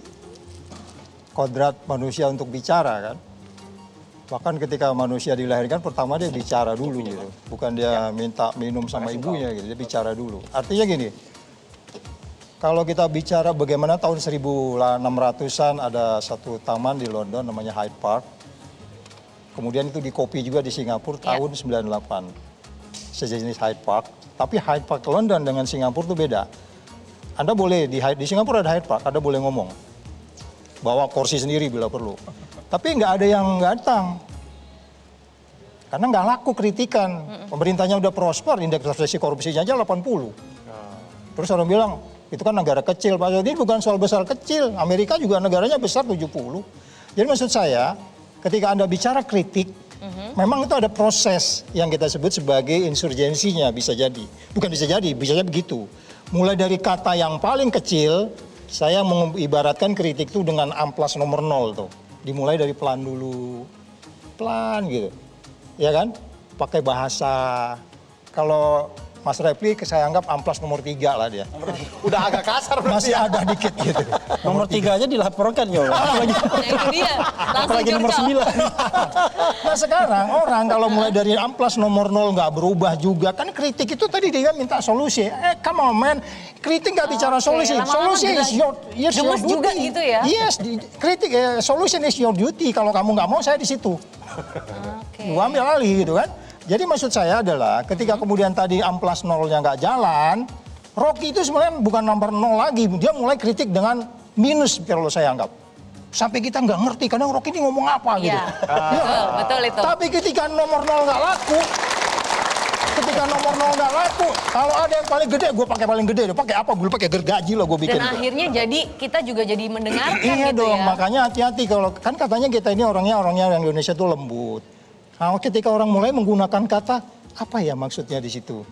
kodrat manusia untuk bicara kan. Bahkan ketika manusia dilahirkan pertama dia bicara dulu gitu. Bukan dia minta minum sama ibunya gitu, dia bicara dulu. Artinya gini, kalau kita bicara bagaimana tahun 1600-an ada satu taman di London namanya Hyde Park. Kemudian itu dikopi juga di Singapura tahun 98. Sejenis Hyde Park. Tapi Hyde Park London dengan Singapura itu beda. Anda boleh di Singapura ada Hyde Park, Anda boleh ngomong. Bawa kursi sendiri bila perlu. Tapi nggak ada yang datang. Karena nggak laku kritikan. Pemerintahnya udah prosper, indeks persepsi korupsinya aja 80. Terus orang bilang, itu kan negara kecil. Pak, ini bukan soal besar kecil. Amerika juga negaranya besar 70. Jadi maksud saya, ketika Anda bicara kritik, memang itu ada proses yang kita sebut sebagai insurgensinya bisa jadi. Bukan bisa jadi begitu. Mulai dari kata yang paling kecil, saya mengibaratkan kritik itu dengan amplas nomor 0 tuh. Dimulai dari pelan dulu. Pelan gitu. Ya kan? Pakai bahasa. Kalau Mas Refli saya anggap amplas nomor 3 lah dia. Udah agak kasar Masih ada dikit gitu. Nomor 3 aja dilaporkan ya. Itu dia, langsung Apalagi nomor 9. Nah sekarang orang kalau mulai dari amplas nomor 0 nggak berubah juga. Kan kritik itu tadi dia minta solusi. Come on man, kritik nggak bicara solusi. Lama-lama Solusi juga is your gemes duty. juga gitu ya? Yes, kritik solution is your duty. Kalau kamu nggak mau saya di situ. Gua ambil alih gitu kan. Jadi maksud saya adalah ketika kemudian tadi amplas 0-nya nggak jalan, Rocky itu sebenarnya bukan nomor 0 lagi. Dia mulai kritik dengan minus kalau saya anggap. Sampai kita nggak ngerti kadang Rocky ini ngomong apa gitu. Betul itu. Tapi ketika nomor 0 nggak laku, kalau ada yang paling gede, gue pakai paling gede. Pakai apa? Gue pakai gergaji lah gue bikin. Dan akhirnya jadi kita juga jadi mendengarkan Iya gitu dong, ya. makanya hati-hati kalau kan katanya kita ini orangnya yang Indonesia itu lembut. Nah, ketika orang mulai menggunakan kata apa ya maksudnya di situ,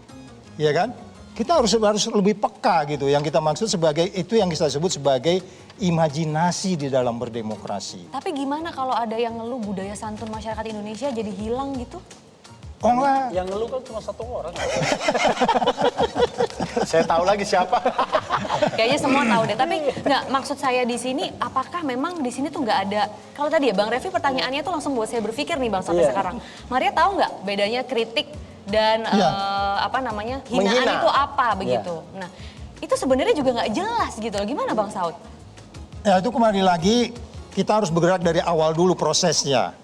ya kan? Kita harus lebih peka gitu. Yang kita maksud sebagai itu yang kita sebut sebagai imajinasi di dalam berdemokrasi. Tapi gimana kalau ada yang ngeluh budaya santun masyarakat Indonesia jadi hilang gitu? Oh enggak. Yang ngeluh kan cuma satu orang. Saya tahu lagi siapa. Kayaknya semua tahu deh. Tapi nggak, maksud saya di sini, apakah memang di sini tuh nggak ada? Kalau tadi ya Bang Refli pertanyaannya tuh langsung buat saya berpikir nih Bang sampai sekarang. Maria tahu nggak bedanya kritik dan hinaan Menghina. itu apa begitu? Nah itu sebenarnya juga nggak jelas gitu. Gimana Bang Saud? Ya itu kembali lagi kita harus bergerak dari awal dulu prosesnya.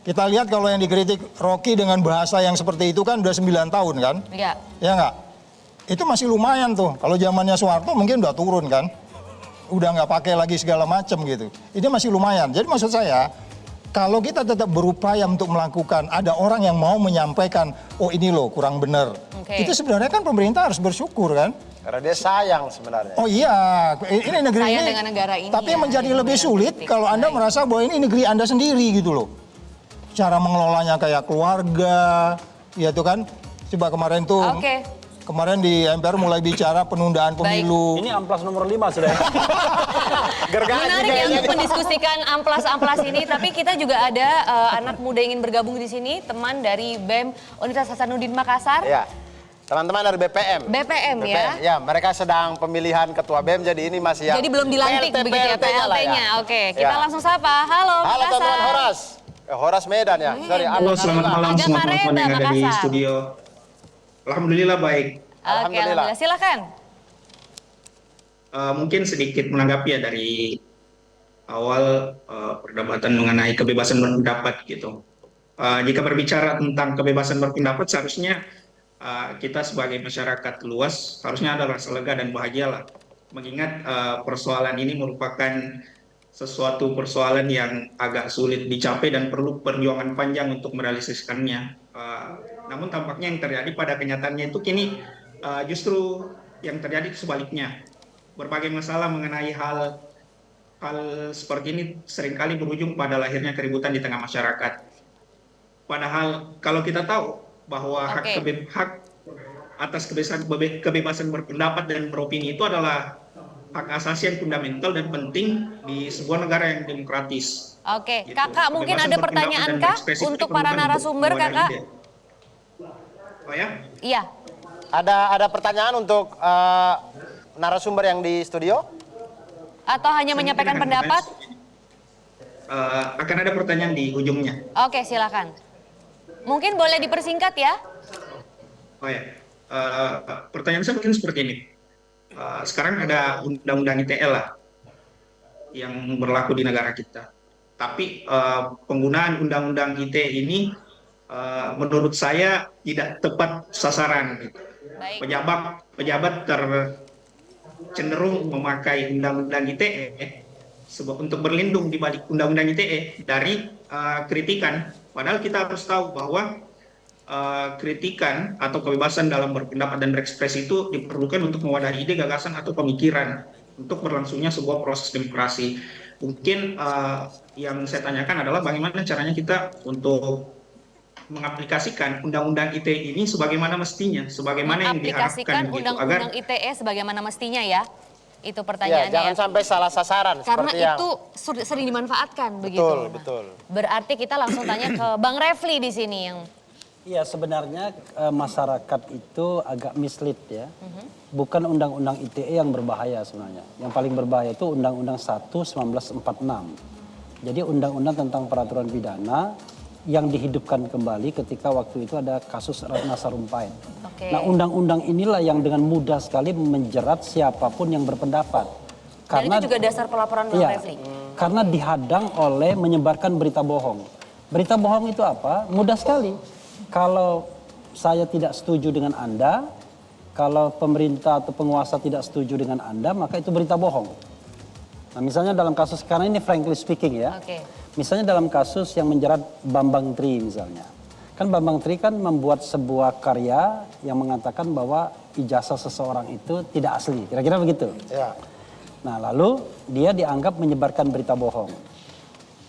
Kita lihat kalau yang dikritik Rocky dengan bahasa yang seperti itu kan udah 9 tahun kan? Iya. Ya nggak? Itu masih lumayan tuh. Kalau zamannya Soeharto mungkin udah turun kan? Udah nggak pakai lagi segala macam gitu. Ini masih lumayan. Jadi maksud saya, kalau kita tetap berupaya untuk melakukan, ada orang yang mau menyampaikan, oh ini loh kurang benar. Itu sebenarnya kan pemerintah harus bersyukur kan? Karena dia sayang sebenarnya. Oh iya, ini negeri Sayang ini. dengan negara ini Tapi ya, yang menjadi ini lebih negara sulit kritik. kalau Anda merasa bahwa ini negeri Anda sendiri gitu loh. Cara mengelolanya kayak keluarga, ya tuh kan. Coba kemarin tuh, kemarin di MPR mulai bicara penundaan pemilu. Ini amplas nomor 5 sudah. Menarik ya untuk mendiskusikan amplas-amplas ini, tapi kita juga ada anak muda yang ingin bergabung di sini, teman dari BEM Universitas Hasanuddin Makassar. Ya, teman-teman dari BPM. BPM ya. Ya, mereka sedang pemilihan ketua BEM, jadi ini masih yang Jadi belum dilantik begitu ya PLT-nya. Oke, kita langsung sapa. Halo Halo Makassar. teman-teman Horas. Horas Medan ya. Sorry, Halo, selamat malam Agak semua teman-teman yang ada di Makassar. studio. Alhamdulillah baik. Oke, alhamdulillah. Silakan. Mungkin sedikit menanggapi ya dari awal perdebatan mengenai kebebasan berpendapat gitu. Jika berbicara tentang kebebasan berpendapat, seharusnya kita sebagai masyarakat luas harusnya ada rasa lega dan bahagialah. Mengingat persoalan ini merupakan sesuatu persoalan yang agak sulit dicapai dan perlu perjuangan panjang untuk merealisasikannya. Namun tampaknya yang terjadi pada kenyataannya itu kini justru yang terjadi sebaliknya. Berbagai masalah mengenai hal hal seperti ini seringkali berujung pada lahirnya keributan di tengah masyarakat. Padahal kalau kita tahu bahwa hak atas kebebasan berpendapat dan beropini itu adalah hak asasi yang fundamental dan penting di sebuah negara yang demokratis. Oke, Gitu. Kakak mungkin Kebebasan ada berpendapat pertanyaan dan Kak berekspresi itu untuk para diperlukan narasumber untuk Kakak? ide. Oh ya? Iya. Ada pertanyaan untuk narasumber yang di studio? Atau hanya menyampaikan pendapat? Akan ada pertanyaan di ujungnya. Oke, silakan. Mungkin boleh dipersingkat ya? Oh ya, pertanyaan saya mungkin seperti ini. Sekarang ada undang-undang ITE lah yang berlaku di negara kita. Tapi penggunaan undang-undang ITE ini menurut saya tidak tepat sasaran. Pejabat cenderung memakai undang-undang ITE untuk berlindung di balik undang-undang ITE dari kritikan. Padahal kita harus tahu bahwa kritikan atau kebebasan dalam berpendapat dan berekspresi itu diperlukan untuk mewadahi ide, gagasan atau pemikiran untuk berlangsungnya sebuah proses demokrasi. Mungkin yang saya tanyakan adalah bagaimana caranya kita untuk mengaplikasikan undang-undang ITE ini sebagaimana mestinya, sebagaimana yang diharapkan gitu, agar undang-undang ITE sebagaimana mestinya ya. Itu pertanyaannya jangan sampai salah sasaran. Karena seperti itu sering dimanfaatkan begitu. Betul. Berarti kita langsung tanya ke Bang Refli di sini yang Iya, sebenarnya masyarakat itu agak mislead ya. Bukan undang-undang ITE yang berbahaya sebenarnya. Yang paling berbahaya itu Undang-Undang 1/1946. Jadi undang-undang tentang peraturan pidana yang dihidupkan kembali ketika waktu itu ada kasus Ratna Sarumpait. Nah, undang-undang inilah yang dengan mudah sekali menjerat siapapun yang berpendapat. Karena, dan itu juga dasar pelaporan Bang Refli. Karena dihadang oleh menyebarkan berita bohong. Berita bohong itu apa? Mudah sekali. Kalau saya tidak setuju dengan Anda, kalau pemerintah atau penguasa tidak setuju dengan Anda, maka itu berita bohong. Nah, misalnya dalam kasus, karena ini frankly speaking ya. Misalnya dalam kasus yang menjerat Bambang Tri misalnya. Kan Bambang Tri kan membuat sebuah karya yang mengatakan bahwa ijazah seseorang itu tidak asli. Kira-kira begitu. Ya. Nah, lalu dia dianggap menyebarkan berita bohong.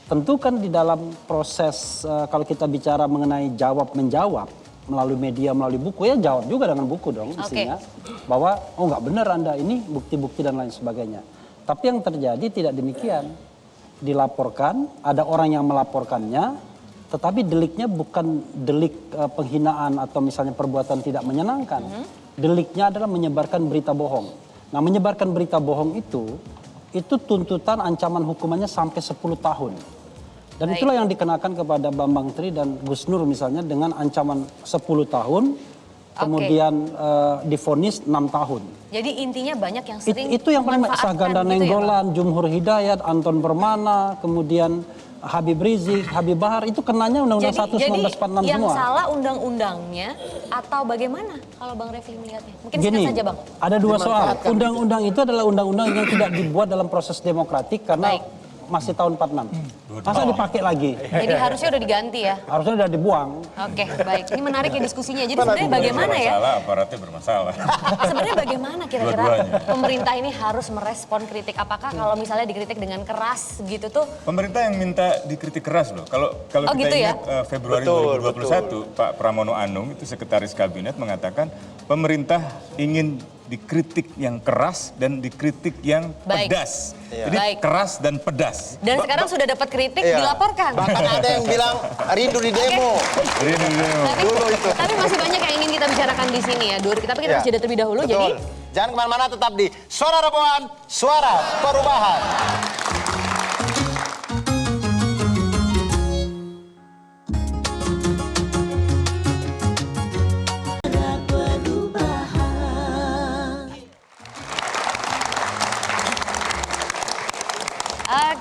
Tentu kan di dalam proses kalau kita bicara mengenai jawab-menjawab melalui media, melalui buku, ya jawab juga dengan buku dong mestinya. Bahwa oh nggak benar Anda, ini bukti-bukti dan lain sebagainya. Tapi yang terjadi tidak demikian. Dilaporkan, ada orang yang melaporkannya, tetapi deliknya bukan delik penghinaan atau misalnya perbuatan tidak menyenangkan. Deliknya adalah menyebarkan berita bohong. Nah, menyebarkan berita bohong itu tuntutan ancaman hukumannya sampai 10 tahun. Dan itulah yang dikenakan kepada Bambang Tri dan Gus Nur misalnya dengan ancaman 10 tahun, kemudian divonis 6 tahun. Jadi intinya banyak yang sering itu yang paling Saganda Nenggolan, Jumhur Hidayat, Anton Permana, kemudian Habib Rizik, Habib Bahar, itu kenanya Undang-Undang 1/1946 semua. Yang salah undang-undangnya atau bagaimana kalau Bang Refli melihatnya? Mungkin Gini, singkat saja Bang. Ada dua soal. Undang-undang itu adalah undang-undang yang tidak dibuat dalam proses demokratik karena masih tahun 46. Masa dipakai lagi? Jadi harusnya udah diganti ya? Harusnya udah dibuang. Oke, baik. Ini menarik ya diskusinya. Jadi sebenarnya bagaimana ya? Bermasalah, aparatnya bermasalah. Sebenarnya bagaimana kira-kira pemerintah ini harus merespon kritik? Apakah kalau misalnya dikritik dengan keras gitu tuh? Pemerintah yang minta dikritik keras loh. Kalau kita gitu ingat Februari 2021, Pak Pramono Anung itu sekretaris kabinet mengatakan pemerintah ingin dikritik yang keras dan dikritik yang pedas. Jadi keras dan pedas. Dan sekarang sudah dapat kritik dilaporkan. Bahkan ada yang bilang rindu di demo. Rindu di demo. Tapi masih banyak yang ingin kita bicarakan di sini ya, Dur. Tapi kita harus jeda terlebih dahulu. Betul. Jadi jangan kemana-mana, tetap di Suara Reboan, Suara Perubahan.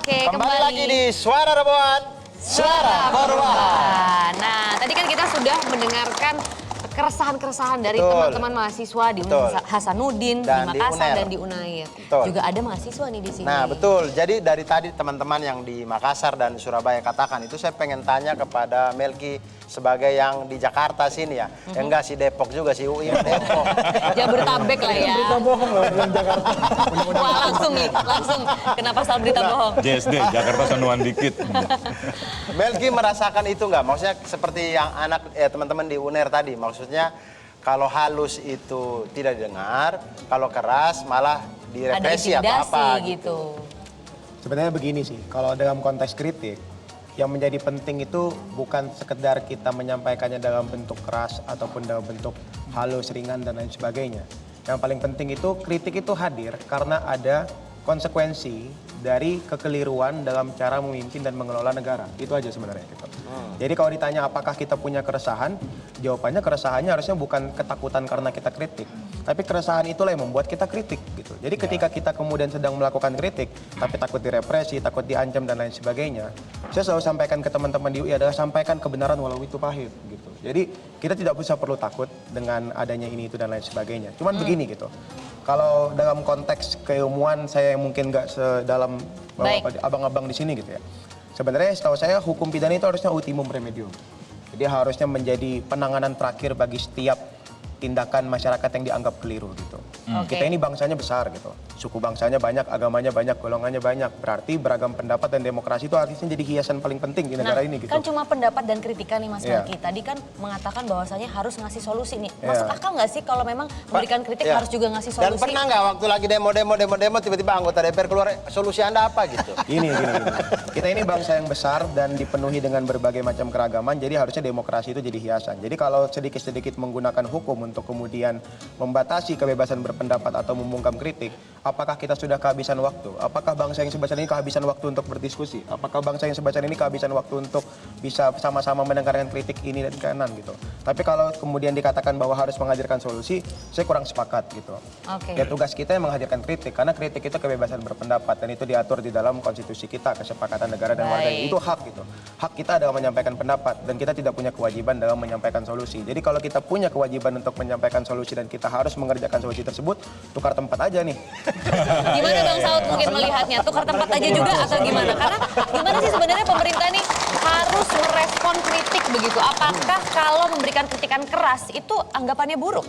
Oke, kembali lagi di Suara Reboan, Suara Perubahan. Nah, tadi kan kita sudah mendengarkan keresahan-keresahan dari Betul. teman-teman mahasiswa di Betul. Hasanuddin, Dan di di Makassar, UNER. dan di Unair. Betul. Juga ada mahasiswa nih di sini. Nah betul, jadi dari tadi teman-teman yang di Makassar dan Surabaya katakan itu saya pengen tanya kepada Melki sebagai yang di Jakarta sini ya. Enggak sih Depok juga sih, UI Depok. Jabodetabek lah ya. Berita bohong loh bilang Jakarta. Wah langsung nih, langsung. Kenapa soal berita bohong? JSD, Jakarta Sanuan dikit. Melki merasakan itu nggak? Maksudnya seperti yang teman-teman di UNER tadi, maksudnya kalau halus itu tidak didengar, kalau keras malah direpresi atau apa gitu. Sebenarnya begini sih, kalau dalam konteks kritik, yang menjadi penting itu bukan sekedar kita menyampaikannya dalam bentuk keras ataupun dalam bentuk halus, ringan, dan lain sebagainya. Yang paling penting itu kritik itu hadir karena ada konsekuensi dari kekeliruan dalam cara memimpin dan mengelola negara. Itu aja sebenarnya gitu. Jadi kalau ditanya apakah kita punya keresahan, jawabannya keresahannya harusnya bukan ketakutan karena kita kritik, tapi keresahan itulah yang membuat kita kritik gitu. Jadi ketika kita kemudian sedang melakukan kritik, tapi takut direpresi, takut diancam dan lain sebagainya, saya selalu sampaikan ke teman-teman di UI adalah sampaikan kebenaran walau itu pahit gitu. Jadi kita tidak usah perlu takut dengan adanya ini itu dan lain sebagainya. Cuman begini gitu. Kalau dalam konteks keilmuan saya yang mungkin nggak sedalam abang-abang di sini gitu ya. Sebenarnya setahu saya hukum pidana itu harusnya ultimum remedium. Jadi harusnya menjadi penanganan terakhir bagi setiap tindakan masyarakat yang dianggap keliru gitu. Kita ini bangsanya besar gitu. Suku bangsanya banyak, agamanya banyak, golongannya banyak. Berarti beragam pendapat dan demokrasi itu artinya jadi hiasan paling penting di negara ini gitu. Kan cuma pendapat dan kritikan nih Mas Iya. Melki. Tadi kan mengatakan bahwasanya harus ngasih solusi nih. Iya. Masuk akal nggak sih kalau memang memberikan kritik Iya. harus juga ngasih solusi? Dan pernah nggak waktu lagi demo tiba-tiba anggota DPR keluar solusi Anda apa gitu? Gini. Kita ini bangsa yang besar dan dipenuhi dengan berbagai macam keragaman, jadi harusnya demokrasi itu jadi hiasan. Jadi kalau sedikit-sedikit menggunakan hukum untuk kemudian membatasi kebebasan berpendapat atau membungkam kritik, apakah kita sudah kehabisan waktu? Apakah bangsa yang sebesar ini kehabisan waktu untuk berdiskusi? Apakah bangsa yang sebesar ini kehabisan waktu untuk bisa sama-sama mendengarkan kritik ini dan kanan gitu? Tapi kalau kemudian dikatakan bahwa harus menghadirkan solusi, saya kurang sepakat gitu. Ya tugas kita yang menghadirkan kritik, karena kritik itu kebebasan berpendapat dan itu diatur di dalam konstitusi kita, kesepakatan negara dan warga. Itu hak gitu. Hak kita adalah menyampaikan pendapat dan kita tidak punya kewajiban dalam menyampaikan solusi. Jadi kalau kita punya kewajiban untuk menyampaikan solusi dan kita harus mengerjakan solusi tersebut, tukar tempat aja nih. Gimana Bang Saud mungkin melihatnya? Tukar tempat aja juga atau gimana? Karena gimana sih sebenarnya pemerintah nih harus merespon kritik begitu? Apakah kalau memberikan kritikan keras itu anggapannya buruk?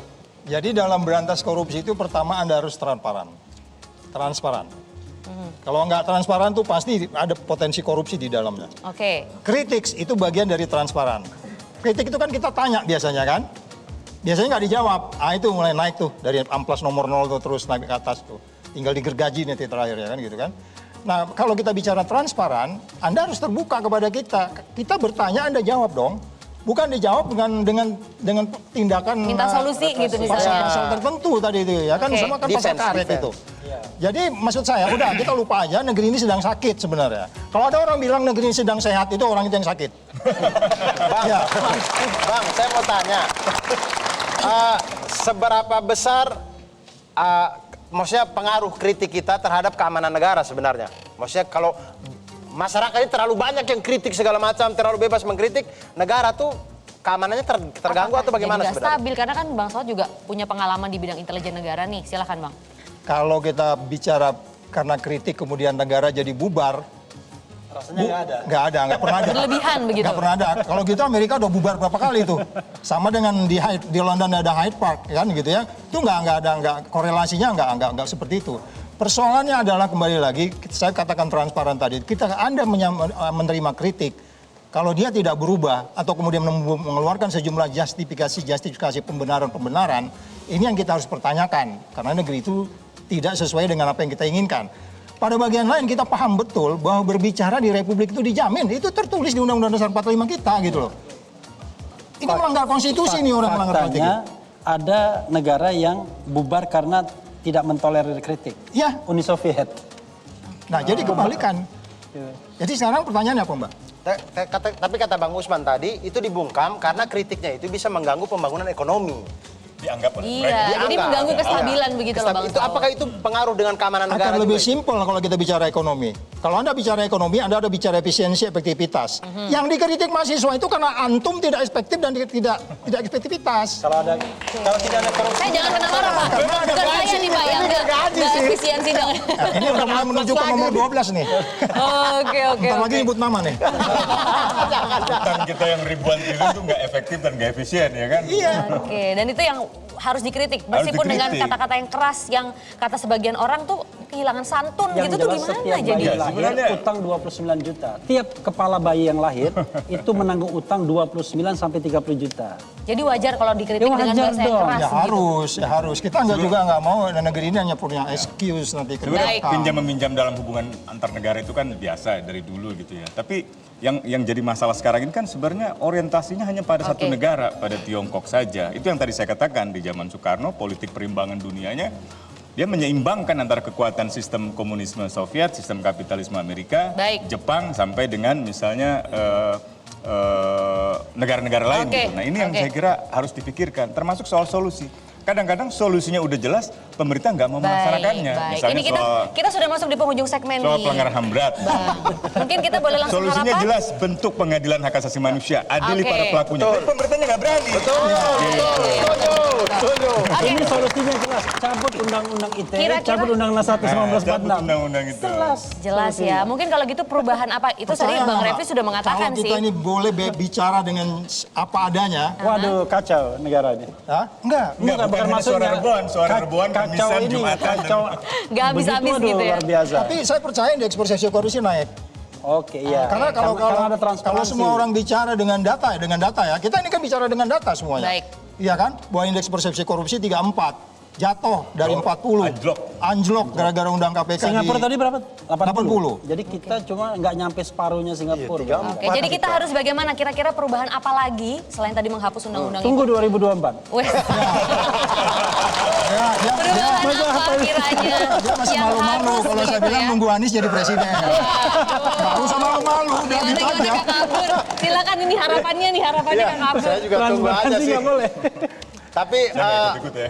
Jadi dalam berantas korupsi itu pertama Anda harus transparan. Kalau nggak transparan tuh pasti ada potensi korupsi di dalamnya. Kritik itu bagian dari transparan. Kritik itu kan kita tanya biasanya kan. Biasanya nggak dijawab. Itu mulai naik tuh dari amplas nomor 0 tuh terus naik ke atas tuh. Tinggal digergaji nanti terakhir ya kan gitu kan. Nah kalau kita bicara transparan, Anda harus terbuka kepada kita. Kita bertanya, Anda jawab dong. Bukan dijawab dengan tindakan minta solusi gitu misalnya. Pasal tertentu tadi itu ya kan semua kan pasal karet itu. Jadi maksud saya udah kita lupa aja negeri ini sedang sakit sebenarnya. Kalau ada orang bilang negeri ini sedang sehat itu orang itu yang sakit. Bang, saya mau tanya. Seberapa besar maksudnya pengaruh kritik kita terhadap keamanan negara sebenarnya? Maksudnya kalau masyarakat ini terlalu banyak yang kritik segala macam, terlalu bebas mengkritik, negara tuh keamanannya terganggu atau bagaimana sebenarnya? Stabil, karena kan Bang Saud juga punya pengalaman di bidang intelijen negara nih. Silakan Bang. Kalau kita bicara karena kritik kemudian negara jadi bubar, rasanya nggak pernah ada. Berlebihan begitu. Nggak pernah ada. Kalau gitu Amerika udah bubar berapa kali tuh. Sama dengan di London ada Hyde Park kan gitu ya. Itu nggak korelasinya nggak seperti itu. Persoalannya adalah kembali lagi saya katakan transparan tadi. Anda menerima kritik. Kalau dia tidak berubah atau kemudian mengeluarkan sejumlah justifikasi pembenaran, ini yang kita harus pertanyakan. Karena negeri itu tidak sesuai dengan apa yang kita inginkan. Pada bagian lain kita paham betul bahwa berbicara di Republik itu dijamin. Itu tertulis di Undang-Undang Dasar 45 kita gitu loh. Ini melanggar konstitusi nih orang melanggar konstitusi. Faktanya ada negara yang bubar karena tidak mentolerir kritik. Ya. Uni Soviet. Nah jadi kebalikan. Jadi sekarang pertanyaannya apa Mbak? Tapi kata Bang Usman tadi itu dibungkam karena kritiknya itu bisa mengganggu pembangunan ekonomi. dianggap oleh Iya, mereka. jadi Dianggap. mengganggu kestabilan Iya. begitu loh Bang Itu Saul. apakah itu pengaruh dengan keamanan negara? Akan lebih juga? simpel kalau kita bicara ekonomi. Kalau Anda bicara ekonomi, Anda ada bicara efisiensi, efektivitas. Yang dikritik mahasiswa itu karena antum tidak efektif dan tidak efektivitas. Kalau tidak ada korupsi. Saya jangan kena marah Pak. Bukan saya nih Pak yang nggak efisiensi dong. Ini udah mulai menuju ke nomor 12 nih. Oke. Bentar lagi nyebut nama nih. Utang kita yang ribuan triliun itu nggak efektif dan nggak efisien ya kan? Iya. Oke, dan itu yang harus dikritik. Harus Meskipun dengan dikritik. kata-kata yang keras, yang kata sebagian orang tuh kehilangan santun Yang gitu tuh jelas gimana setiap bayi jadi? lahir sebenarnya- utang 29 juta. Tiap kepala bayi yang lahir itu menanggung utang 29 sampai 30 juta. Jadi wajar kalau dikritik Ya dengan wajar bahasa yang dong. keras Ya gitu. harus. Kita nggak mau negeri ini hanya punya excuse nanti ke Sebenarnya belakang. pinjam-meminjam dalam hubungan antar negara itu kan biasa dari dulu gitu ya. Tapi yang jadi masalah sekarang ini kan sebenarnya orientasinya hanya pada satu Oke. negara, pada Tiongkok saja. Itu yang tadi saya katakan di zaman Soekarno, politik perimbangan dunianya, dia menyeimbangkan antara kekuatan sistem komunisme Soviet, sistem kapitalisme Amerika, Baik. Jepang, sampai dengan misalnya negara-negara lain. Oke, Gitu. Nah ini yang oke. saya kira harus dipikirkan, termasuk soal solusi. Kadang-kadang solusinya udah jelas, pemerintah nggak mau melaksanakannya. Baik. Misalnya Ini kita sudah masuk di penghujung segmen soal nih. pelanggaran HAM berat. Mungkin kita boleh langsung Solusinya harapan? jelas, bentuk pengadilan hak asasi manusia, adili Oke. para pelakunya. Tapi pemerintahnya nggak berani. Ini solusinya jelas. Cabut undang-undang ITE, Kira-kira- cabut undang-undang 1 Cabut 1946. undang-undang itu. Jelas ya. Mungkin kalau gitu perubahan apa? Itu tadi Percaya Bang nggak? Refli sudah mengatakan Kalau sih. kita ini boleh bicara dengan apa adanya. Waduh, kacau negara ini. Hah? Enggak. Enggak, bukan hanya suara Reboan, suara Reboan, kacau Kamisan, ini, Jumatan. kacau. Nggak habis-habis Begitu, gitu aduh, ya. Luar biasa. Tapi saya percaya indeks persepsi korupsi naik. Oke, iya. Karena kalau ada transparansi. kalau semua orang bicara dengan data ya, kita ini kan bicara dengan data semuanya. Baik. Iya kan? Bahwa indeks persepsi korupsi 34. Jatuh dari 40. Anjlok gara-gara undang KPK Singapura tadi berapa? 80. Jadi kita cuma nggak nyampe separuhnya Singapura. Oke, jadi kita harus bagaimana? Kira-kira perubahan apa lagi selain tadi menghapus undang-undang itu? Tunggu 2024. Weh, perubahan apa kiranya? Dia masih yang malu-malu harus kalau saya begitu bilang ya? nunggu Anies jadi presiden. Nggak usah malu-malu, udah gitu Gimana aja. Kak Kabur? Silakan ini harapannya Kak Kabur. Saya juga tunggu aja Transparansi sih. nggak boleh. Tapi Ikut ya.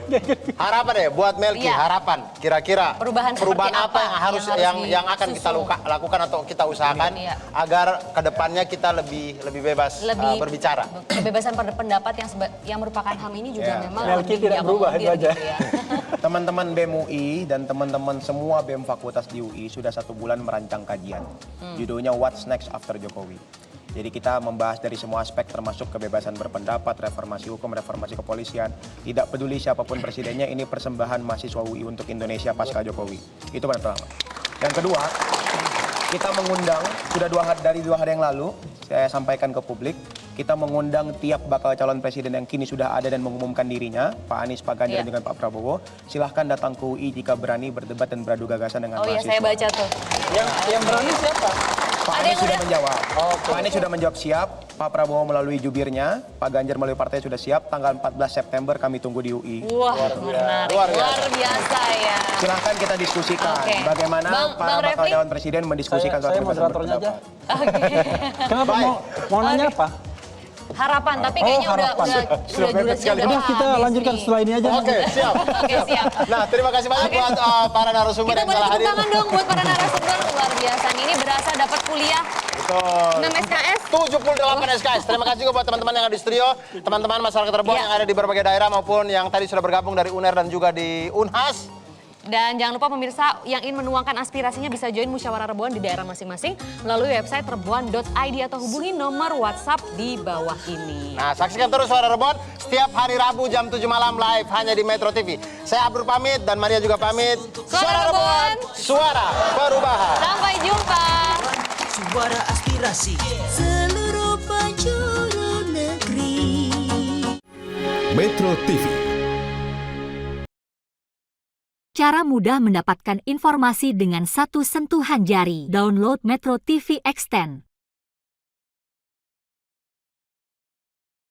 harapan deh buat Melki, Iya. harapan kira-kira Perubahan seperti apa apa yang harus yang yang akan kita disusun? lakukan atau kita usahakan Iya. agar kedepannya kita lebih bebas berbicara. Kebebasan pendapat yang merupakan HAM ini juga Ya. memang Melki lebih tidak berubah, itu diakomodir aja. gitu ya. Teman-teman BEM UI dan teman-teman semua BEM fakultas di UI sudah 1 bulan merancang kajian. Judulnya What's Next After Jokowi. Jadi kita membahas dari semua aspek termasuk kebebasan berpendapat, reformasi hukum, reformasi kepolisian. Tidak peduli siapapun presidennya, ini persembahan mahasiswa UI untuk Indonesia pasca Jokowi. Itu yang pertama. Yang kedua, kita mengundang, sudah 2 hari yang lalu, saya sampaikan ke publik, kita mengundang tiap bakal calon presiden yang kini sudah ada dan mengumumkan dirinya, Pak Anies, Pak Ganjar, dengan Pak Prabowo. Silahkan datang ke UI jika berani berdebat dan beradu gagasan dengan Oh iya, mahasiswa. saya baca tuh. Yang berani siapa? Pak Anies sudah menjawab. Pak Anies sudah menjawab siap. Pak Prabowo melalui jubirnya, Pak Ganjar melalui partai sudah siap. Tanggal 14 September kami tunggu di UI. Wah, menarik. Luar biasa ya. Silahkan kita diskusikan Oke. bagaimana Bang para bakal Refli? calon presiden mendiskusikan soal Saya kebebasan moderatornya aja. berpendapat. Kenapa mau nanya apa? Harapan, tapi kayaknya harapan. udah durasinya udah Udah kita habis lanjutkan nih. setelah ini aja. Oke, siap. Oke, siap. Nah, terima kasih banyak buat para narasumber Kita yang boleh telah tepuk hadir. tangan dong buat para narasumber luar biasa. Ini berasa dapat kuliah Betul. 6 SKS. 78 SKS. Terima kasih juga buat teman-teman yang ada di studio, teman-teman masyarakat Reboan yang ada di berbagai daerah maupun yang tadi sudah bergabung dari UNER dan juga di Unhas. Dan jangan lupa pemirsa yang ingin menuangkan aspirasinya bisa join musyawarah Reboan di daerah masing-masing melalui website reboan.id atau hubungi nomor WhatsApp di bawah ini. Nah, saksikan terus Suara Reboan setiap hari Rabu jam 7 malam live hanya di Metro TV. Saya Abdur pamit dan Maria juga pamit. Suara Reboan, suara perubahan. Sampai jumpa. Suara aspirasi seluruh penjuru negeri. Metro TV. Cara mudah mendapatkan informasi dengan satu sentuhan jari. Download Metro TV Extend.